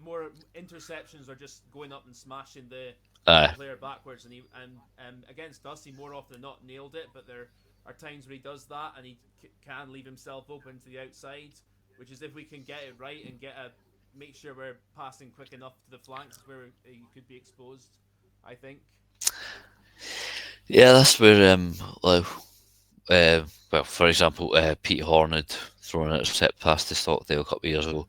more interceptions are just going up and smashing the Aye. player backwards, and against us he more often than not nailed it, but there are times where he does that and he can leave himself open to the outside, which is if we can get it right and make sure we're passing quick enough to the flanks where he could be exposed, I think. Yeah, that's where like, well, for example, Pete Horn had thrown an intercept pass to Stockdale a couple of years ago.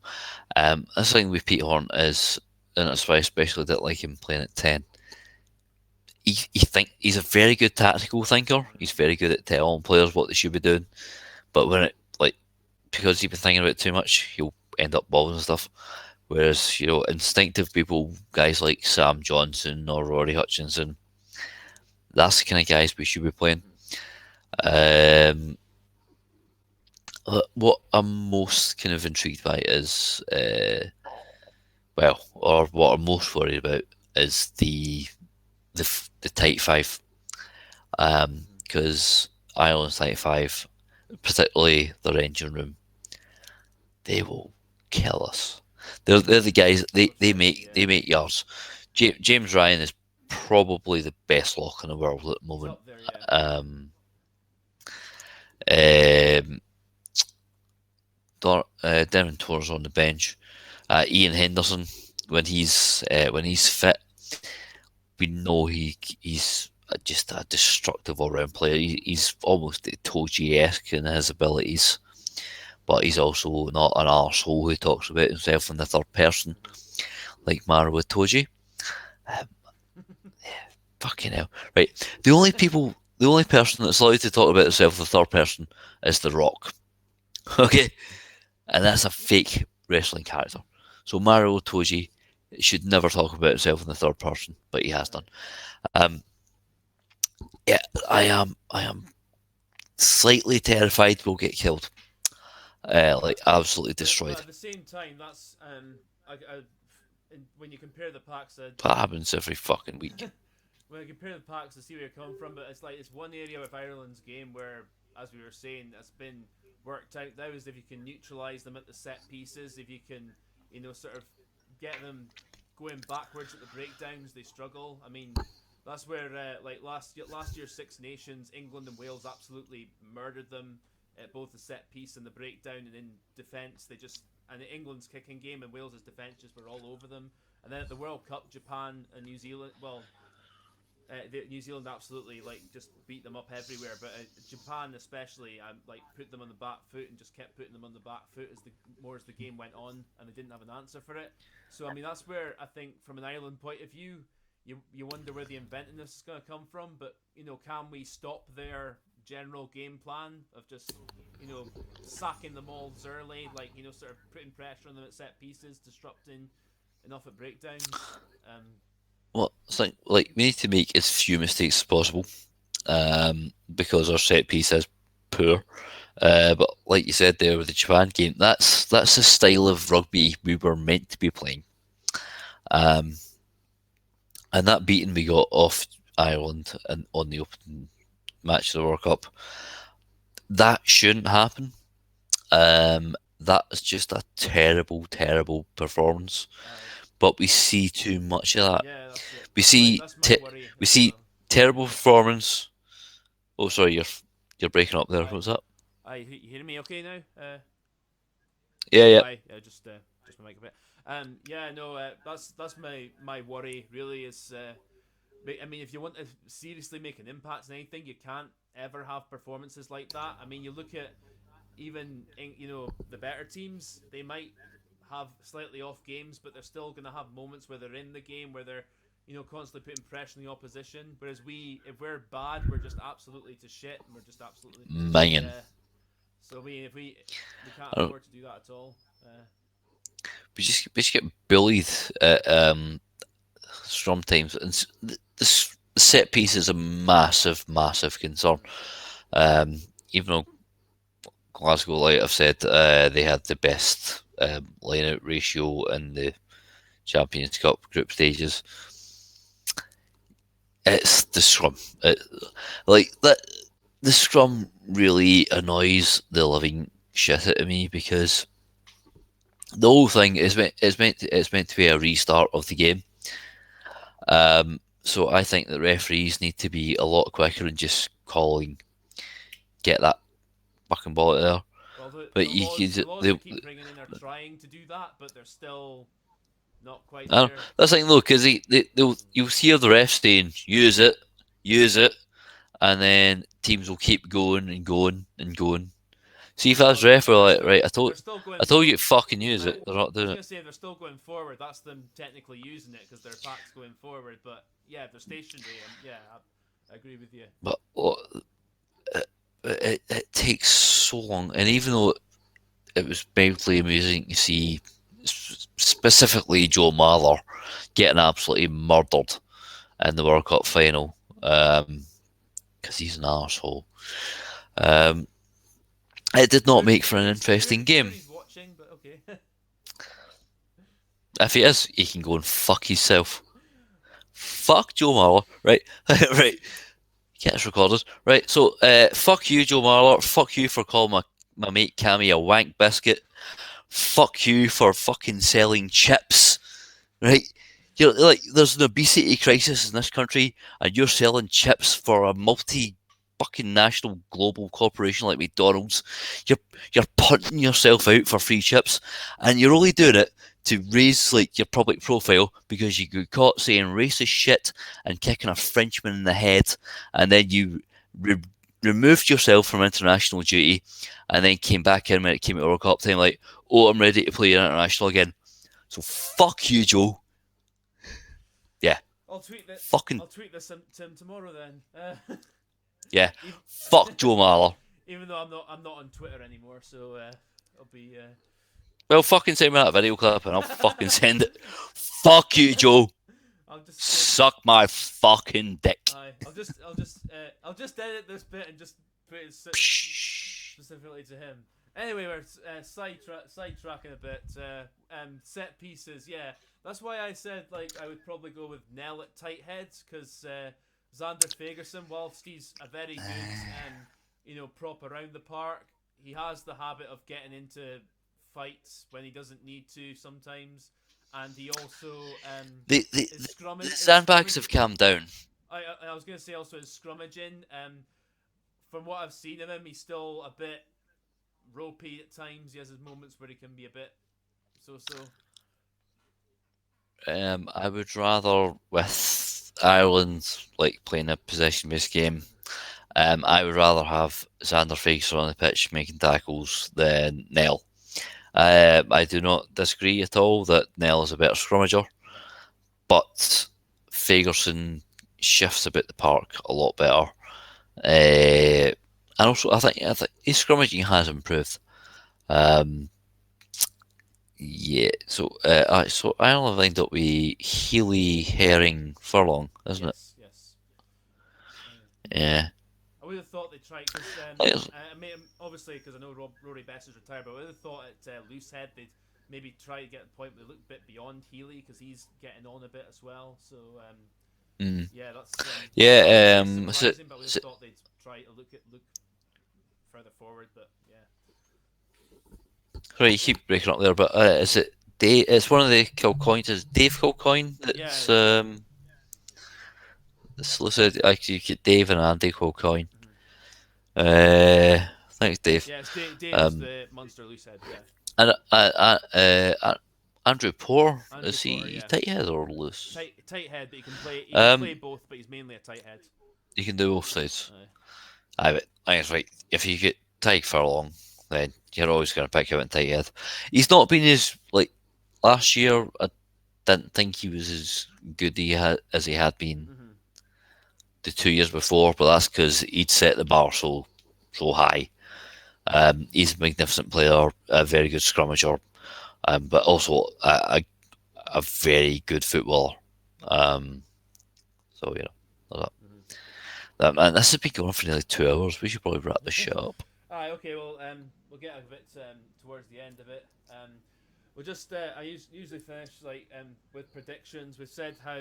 This thing with Pete Horn is, and that's why I especially didn't like him playing at 10. He's a very good tactical thinker. He's very good at telling players what they should be doing. But when it like because he's been thinking about it too much, he'll end up balls and stuff. Whereas instinctive people, guys like Sam Johnson or Rory Hutchinson, that's the kind of guys we should be playing. Um, what I'm most kind of intrigued by is, or what I'm most worried about is the tight five, because Ireland's tight five, particularly their engine room, they will kill us. They're the guys. They make yards. James Ryan is probably the best lock in the world at the He's moment. up there, yeah. Um, Devon Torres on the bench. Ian Henderson, when he's fit, we know he's just a destructive all round player. He's almost Toji-esque in his abilities, but he's also not an arsehole who talks about himself in the third person like Maro Toji. Fucking hell. Right. The only person that's allowed to talk about himself in the third person is The Rock. Okay? And that's a fake wrestling character. So Mario Toji should never talk about himself in the third person, but he has done. Um, yeah, I am slightly terrified we'll get killed. Like absolutely destroyed. But at the same time, that's when you compare the packs, That happens every fucking week. when you compare the packs, I see where you're coming from. But it's like it's one area of Ireland's game where, as we were saying, that's been worked out now is if you can neutralise them at the set pieces, if you can, sort of get them going backwards at the breakdowns, they struggle. I mean, that's where like last year's Six Nations, England and Wales absolutely murdered them at both the set piece and the breakdown, and in defence they just and England's kicking game and Wales's defence just were all over them. And then at the World Cup, Japan and New Zealand, New Zealand absolutely like just beat them up everywhere, but Japan especially, like put them on the back foot and just kept putting them on the back foot as the game went on, and they didn't have an answer for it. So I mean that's where I think from an Ireland point of view, you wonder where the inventiveness is going to come from. But can we stop their general game plan of just sacking the mauls early, like sort of putting pressure on them at set pieces, disrupting enough at breakdowns. Well, it's like we need to make as few mistakes as possible, because our set piece is poor. But like you said there with the Japan game, that's the style of rugby we were meant to be playing. Um, and that beating we got off Ireland and on the opening match of the World Cup, that shouldn't happen. That is just a terrible, terrible performance. But we see too much of that. Yeah, that's it. We see That's my worry. we see terrible performance. Oh, sorry, you're breaking up there. What was that? You hearing me okay now? Yeah, yeah. Just my mic a bit. Yeah, no, that's my worry. Really, is I mean, if you want to seriously make an impact on anything, you can't ever have performances like that. I mean, you look at even the better teams, they might have slightly off games, but they're still going to have moments where they're in the game, where they're constantly putting pressure on the opposition. Whereas if we're bad, we're just absolutely to shit, and we're just absolutely, Minging. yeah. So if we can't I don't, afford to do that at all. we just get bullied at scrum times, and the set piece is a massive, massive concern. Even though Glasgow, like I've said, they had the best line-out ratio in the Champions Cup group stages. It's the scrum. Like that, the scrum really annoys the living shit out of me because the whole thing it's meant to be a restart of the game. So I think that referees need to be a lot quicker in just calling, get that fucking ball out there. Well, But you the could, laws they keep bringing in are trying to do that, but they're still not quite I don't, there. that's the thing though, because you'll hear the ref saying use it, and then teams will keep going and going and going. See if as ref we're like, right, They're still going. I told you to fucking use it. They're not I doing was it. gonna say if they're still going forward, that's them technically using it because their pack's going forward. But yeah, if they're stationary, yeah, I agree with you. But it takes so long, and even though it was mildly amusing to see specifically Joe Marler getting absolutely murdered in the World Cup final, because he's an arsehole. It did not make for an interesting game. He's watching, but okay. If he is, he can go and fuck himself. Fuck Joe Marler, right? Right. Get us recorded, right? So, fuck you, Joe Marler. Fuck you for calling my mate Cammy a wank biscuit. Fuck you for fucking selling chips, right? You're like, there's an obesity crisis in this country, and you're selling chips for a multi fucking national global corporation like McDonald's. You're punting yourself out for free chips, and you're only doing it to raise like your public profile because you got caught saying racist shit and kicking a Frenchman in the head, and then you removed yourself from international duty, and then came back in when it came to World Cup time like, oh, I'm ready to play international again. So fuck you, Joe. Yeah. I'll tweet this. Fucking. I'll tweet this to him tomorrow then. Yeah. Fuck Joe Marler. Even though I'm not on Twitter anymore, so I'll be. Well, fucking send me that video clip and I'll fucking send it. Fuck you, Joe. I'll just suck my fucking dick. I'll just edit this bit and just put it specifically to him. Anyway, we're sidetracking a bit. Set pieces, yeah. That's why I said like I would probably go with Nell at tight heads because Xander Fagerson, whilst he's a very good prop around the park, he has the habit of getting into fights when he doesn't need to sometimes, and he also the sandbags have calmed down. I was gonna say also his scrummaging. From what I've seen of him, he's still a bit ropey at times. He has his moments where he can be a bit so. I would rather with Ireland like playing a possession-based game. I would rather have Xander Fagerson on the pitch making tackles than Nell. I do not disagree at all that Nell is a better scrummager, but Fagerson shifts about the park a lot better. And also, I think his scrummaging has improved. Yeah, so Ireland lined up with Healy, Herring, Furlong, isn't it? Yes. Yeah. I would have thought they'd try because I mean, obviously because I know Rory Best is retired, but I would have thought at Loosehead they'd maybe try to get a point where they look a bit beyond Healy because he's getting on a bit as well. So yeah, that's surprising, but we thought they'd try to look further forward. But yeah, sorry, you keep breaking up there, but is it Dave? It's one of the Kilcoynes. Is Dave Kilcoyne? That's solicited. Actually, you get Dave and Andy Kilcoyne. Thanks, Dave. Yeah, it's Dave's the Munster Loosehead. And Andrew Poor, is he Porter, yeah. tight head or loose? Tight head, but he can play. He can play both, but he's mainly a tight head. You can do both sides. I think it's right. If you get Tyke Furlong, then you're always going to pick him in tight head. He's not been as like last year. didn't think he was as good as he had been Mm-hmm. the 2 years before, but that's because he'd set the bar so high. He's a magnificent player, a very good scrummager, but also a very good footballer. Um, so that, Mm-hmm. man, this has been going on for nearly 2 hours. We should probably wrap this shit up. Aye, okay. Well, we'll get a bit towards the end of it. We'll just usually finish like with predictions. We've said how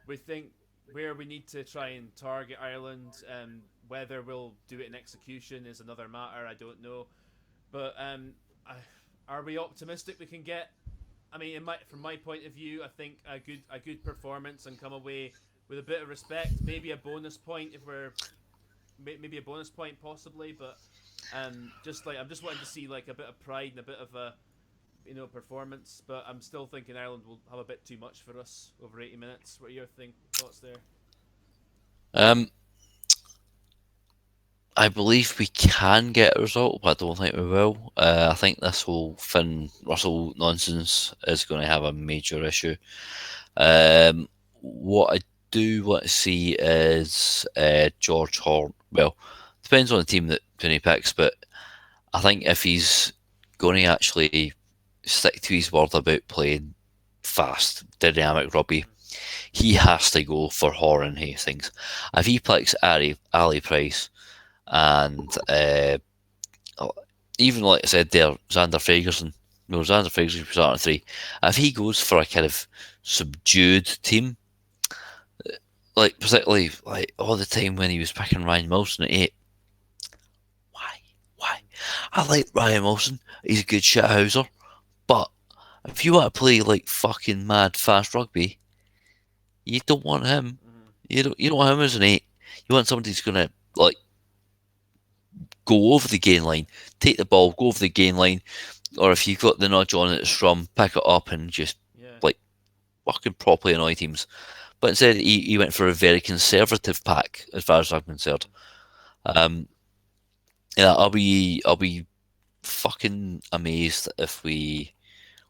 we think where we need to try and target Ireland. Whether we'll do it in execution is another matter. I don't know, but are we optimistic we can get? I mean, from my point of view, I think a good performance and come away with a bit of respect. Maybe a bonus point if we're maybe a bonus point possibly, but just like I'm just wanting to see like a bit of pride and a bit of a performance. But I'm still thinking Ireland will have a bit too much for us over 80 minutes. What are your thoughts there? Um, I believe we can get a result, but I don't think we will. I think this whole Finn Russell nonsense is going to have a major issue. What I do want to see is George Horn. Well, depends on the team that Tony picks, but I think if he's going to actually stick to his word about playing fast, dynamic rugby, he has to go for Horan Hastings. If he picks Ali Price and even like I said there, Xander Fagerson, no, Xander Fagerson was starting three. If he goes for a kind of subdued team, like particularly like all the time when he was picking Ryan Wilson at eight, why? Why? I like Ryan Wilson. He's a good shithouser, but if you want to play like fucking mad fast rugby, you don't want him. Mm-hmm. You don't want him as an eight. You want somebody who's gonna like go over the gain line, take the ball, go over the gain line, or if you've got the nudge on at the scrum, pick it up and just Yeah. like fucking properly annoy teams. But instead, he went for a very conservative pack, as far as I'm concerned. Um, yeah, I'll be fucking amazed if we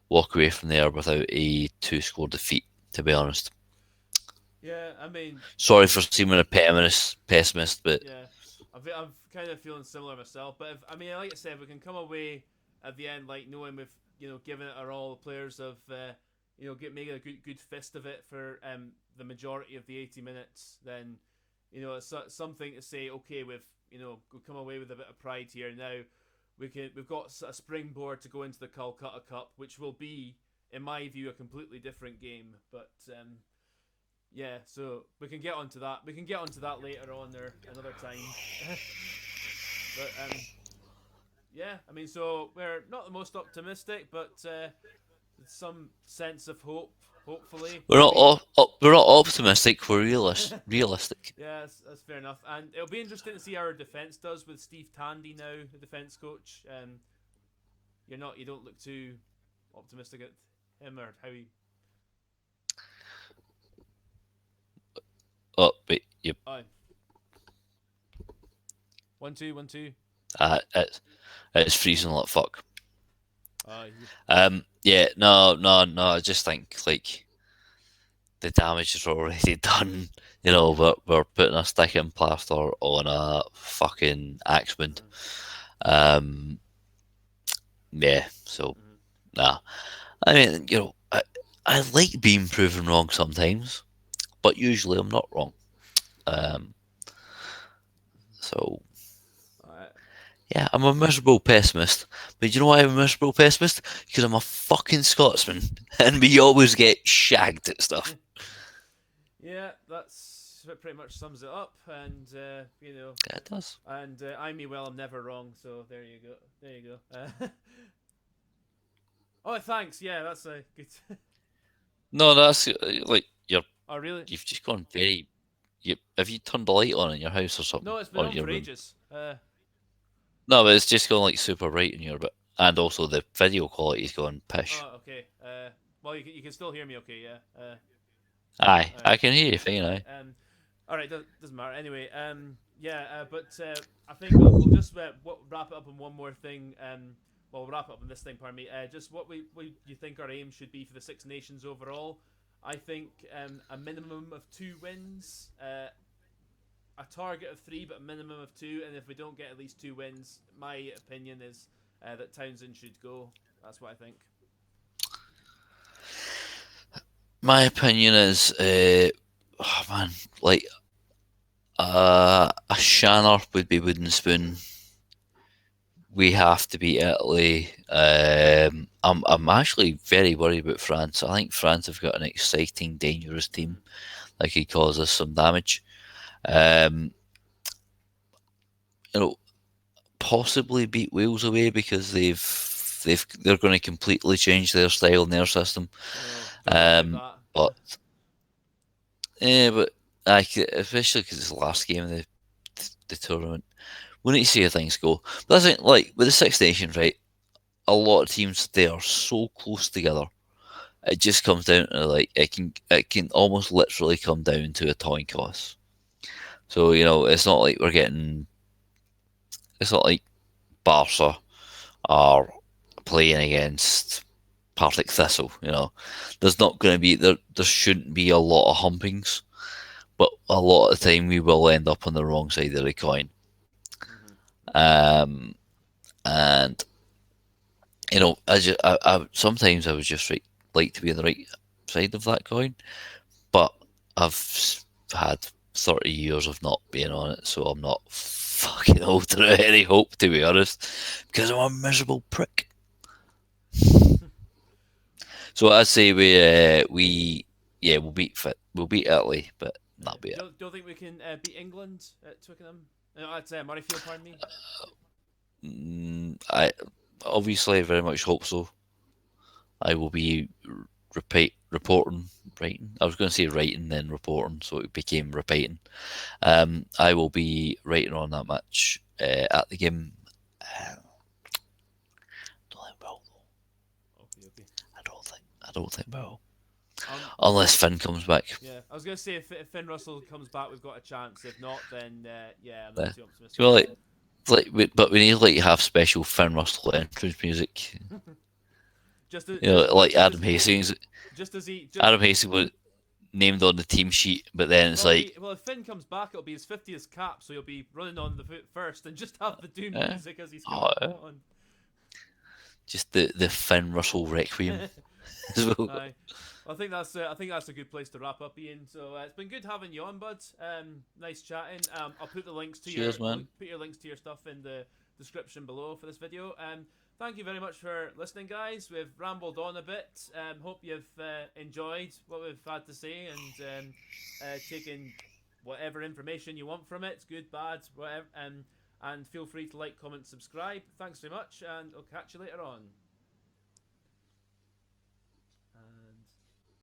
walk away from there without a two-score defeat. To be honest, Yeah. I mean, sorry for seeming a pessimist, but yeah. I'm kind of feeling similar myself. But if, I mean, like I said, we can come away at the end like knowing we've given it our all. The players have get making a good fist of it for the majority of the 80 minutes. Then it's something to say. Okay, we've come away with a bit of pride here. Now we've got a springboard to go into the Calcutta Cup, which will be, in my view, a completely different game. But yeah, so we can get onto that. We can get onto that later on or another time. But yeah, I mean, so we're not the most optimistic, but some sense of hope. Hopefully, maybe. we're not optimistic. We're realistic. Yeah, that's fair enough. And it'll be interesting to see how our defense does with Steve Tandy now, the defense coach. You don't look too optimistic at him or how he. Oh, wait, yep. Oh, 1-2, 1-2. It's freezing like fuck. Oh, Yeah, no. I just think like the damage is already done. We're putting a stick in plaster on a fucking axeman. Um, yeah. So nah. I mean, I like being proven wrong sometimes, but usually I'm not wrong. Um, so alright. yeah, I'm a miserable pessimist. But you know why I'm a miserable pessimist? Because I'm a fucking Scotsman, and we always get shagged at stuff. Yeah, that pretty much sums it up. And Yeah, it does. and I me well, I'm never wrong. So there you go. There you go. Oh, thanks. Yeah, that's a good. No, that's like Oh, really? you've just gone very. Have you turned the light on in your house or something, No, it's been or in on your for room? ages. No, but it's just gone like super bright in your bit, and also the video quality's gone pish. Oh, okay. Well, you can still hear me, okay? Yeah. Aye, All right. I can hear you fine. Aye. All right. Doesn't matter. Anyway. Yeah. But I think we'll just wrap it up on one more thing. well, we'll wrap up on this thing, pardon me. Just what we you think our aim should be for the Six Nations overall. I think a minimum of 2 wins, a target of 3, but a minimum of 2. And if we don't get at least 2 wins, my opinion is that Townsend should go. That's what I think. My opinion is, oh man, like a Shannon would be wooden spoon. We have to beat Italy. I'm actually very worried about France. I think France have got an exciting, dangerous team that could cause us some damage. Um, you know, possibly beat Wales away because they're going to completely change their style and their system. Don't know about But but like, especially because it's the last game of the tournament, we need to see how things go. But I think, like with the Six Nations, right? A lot of teams, they are so close together. It just comes down to, like, it can almost literally come down to a coin toss. So it's not like it's not like Barca are playing against Partick Thistle. There's not going to be there shouldn't be a lot of humpings, but a lot of the time we will end up on the wrong side of the coin. Um, and sometimes I would just like to be on the right side of that coin, but I've had 30 years of not being on it, so I'm not fucking holding out any hope, to be honest, because I'm a miserable prick. So I'd say we'll beat Italy, but that'll be it. Don't think we can beat England at Twickenham? At Murrayfield, pardon me. I obviously very much hope so. I will be writing. I was going to say writing, then reporting, so it became repeating. I will be writing on that match at the game. Don't think we will, though. Okay. I don't think we will. Unless Finn comes back. Yeah, I was going to say if Finn Russell comes back, we've got a chance. If not, then I'm not too optimistic. Well, but we need to have special Finn Russell entrance music. Like Adam Hastings. Adam Hastings was named on the team sheet, but then it's if Finn comes back, it'll be his 50th cap, so he'll be running on the foot first and just have the Doom music as he's coming on. Just the Finn Russell Requiem. Well, I think that's a good place to wrap up, Ian. So it's been good having you on, bud. Nice chatting. I'll put the links to Cheers, man. Put your links to your stuff in the description below for this video. Thank you very much for listening, guys. We've rambled on a bit. Hope you've enjoyed what we've had to say and taken whatever information you want from it, good, bad, whatever. And feel free to like, comment, subscribe. Thanks very much, and I'll catch you later on.